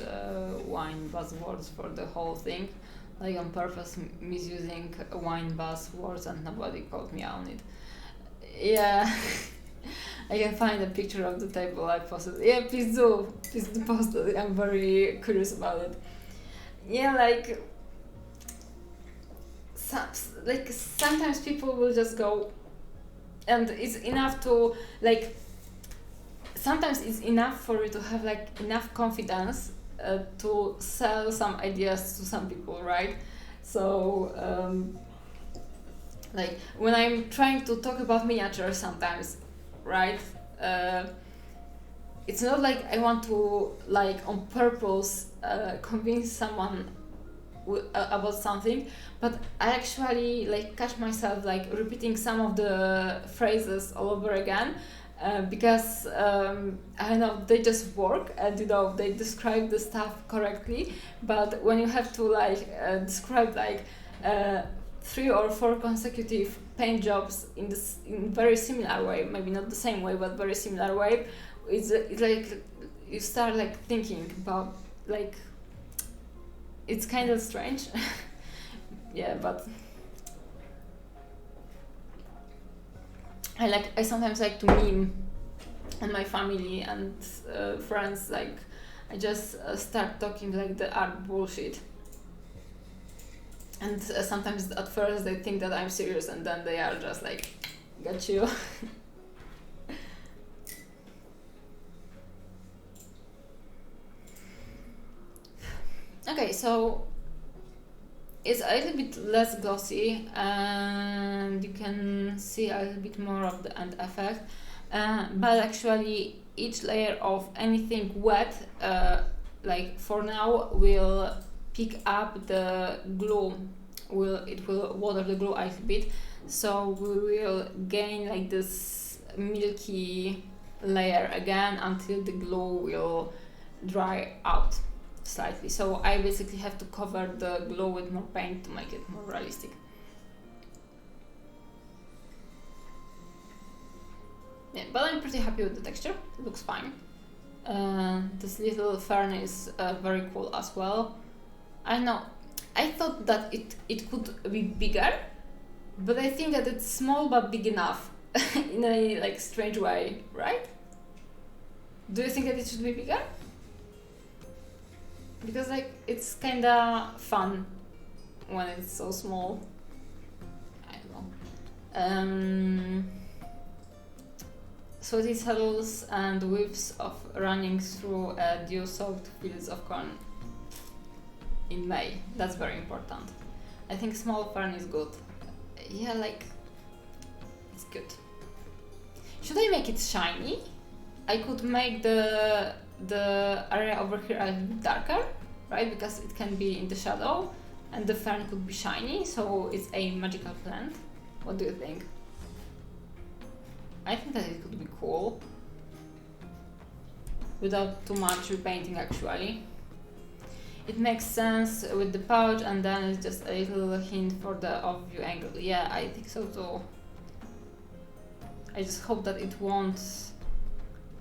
wine buzzwords for the whole thing, like on purpose misusing wine buzzwords, and nobody called me on it. Yeah. I can find a picture of the table I posted. Yeah, please do post it. I'm very curious about it. Yeah, like sometimes people will just go, and it's enough to like. Sometimes it's enough for you to have like enough confidence to sell some ideas to some people, right? So like when I'm trying to talk about miniatures sometimes, right? It's not like I want to like on purpose convince someone about something, but I actually like catch myself like repeating some of the phrases all over again. Because I don't know, they just work and you know they describe the stuff correctly, but when you have to like describe like 3 or 4 consecutive paint jobs in very similar way, maybe not the same way but very similar way, it's like you start like thinking about like it's kind of strange. Yeah, but I sometimes like to meme on my family and friends, like I just start talking like the art bullshit, and sometimes at first they think that I'm serious and then they are just like, got you. Okay, so it's a little bit less glossy and you can see a little bit more of the end effect, but actually each layer of anything wet, like for now, will pick up the glue, it will water the glue a little bit, so we will gain like this milky layer again until the glue will dry out slightly. So I basically have to cover the glue with more paint to make it more realistic. Yeah, but I'm pretty happy with the texture, it looks fine. This little fern is very cool as well. I know, I thought that it could be bigger, but I think that it's small but big enough in a like strange way, right? Do you think that it should be bigger? Because like it's kinda fun when it's so small. I don't know. Sweaty saddles and whips of running through dew-soaked fields of corn in May. That's very important. I think small fern is good. Yeah, like it's good. Should I make it shiny? I could make the area over here a little bit darker, right? Because it can be in the shadow, and the fern could be shiny, so it's a magical plant. What do you think? I think that it could be cool, without too much repainting actually. It makes sense with the pouch, and then it's just a little hint for the off-view angle. Yeah, I think so too. I just hope that it won't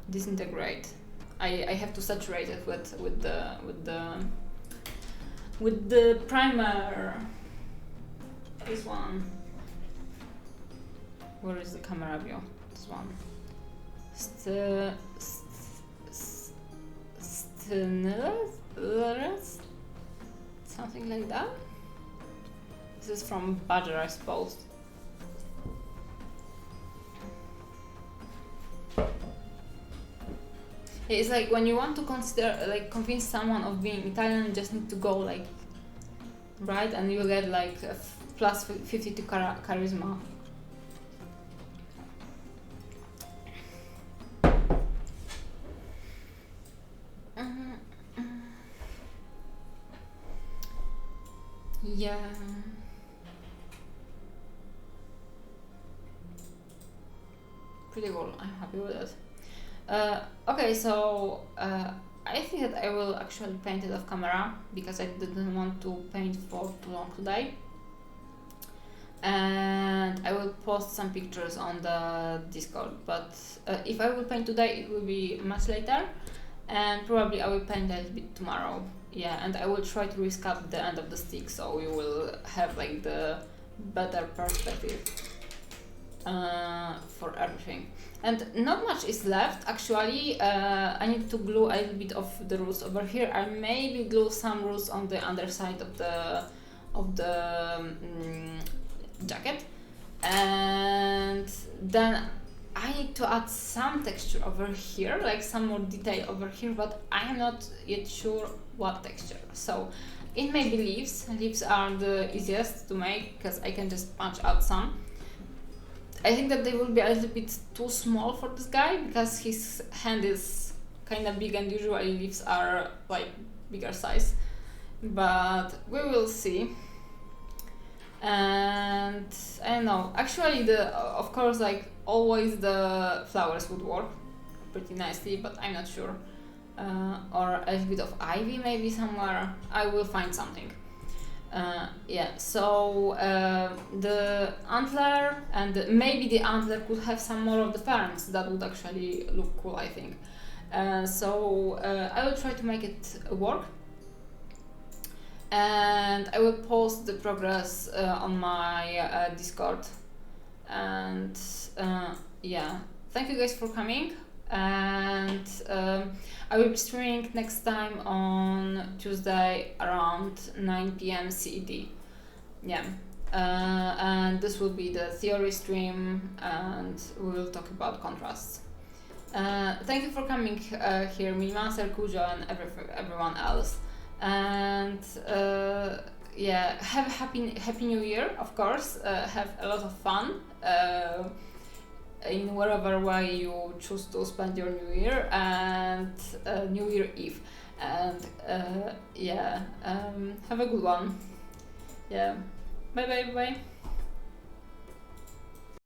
disintegrate. I have to saturate it with the primer. This one. Where is the camera view? This one. Something like that. This is from Badger, I suppose. It's like when you want to convince someone of being Italian, you just need to go like, right, and you get like a plus 50 to charisma. Yeah. Pretty cool, I'm happy with it. Okay, so I think that I will actually paint it off camera because I didn't want to paint for too long today. And I will post some pictures on the Discord, but if I will paint today, it will be much later, and probably I will paint a little bit tomorrow. Yeah, and I will try to resculpt the end of the stick so you will have like the better perspective for everything. And not much is left actually. I need to glue a little bit of the roots over here. I maybe glue some roots on the underside of the jacket, and then I need to add some texture over here, like some more detail over here, but I am not yet sure what texture. So it may be leaves. Leaves are the easiest to make because I can just punch out some. I think that they will be a little bit too small for this guy because his hand is kind of big and usually leaves are like bigger size. but we will see. And I don't know, actually of course, like always the flowers would work pretty nicely, but I'm not sure. Or a little bit of ivy maybe somewhere. I will find something. Yeah, so the antler, and maybe the antler could have some more of the ferns. That would actually look cool, I think. So I will try to make it work, and I will post the progress on my Discord. And yeah, thank you guys for coming, and I will be streaming next time on Tuesday around 9 p.m. CET. Yeah, and this will be the theory stream, and we will talk about contrasts. Thank you for coming here, Minimaster, Kujo, and everyone else. And yeah, have a happy New Year, of course. Have a lot of fun in wherever way you choose to spend your New Year, and New Year Eve. And yeah, have a good one. Yeah, bye bye bye.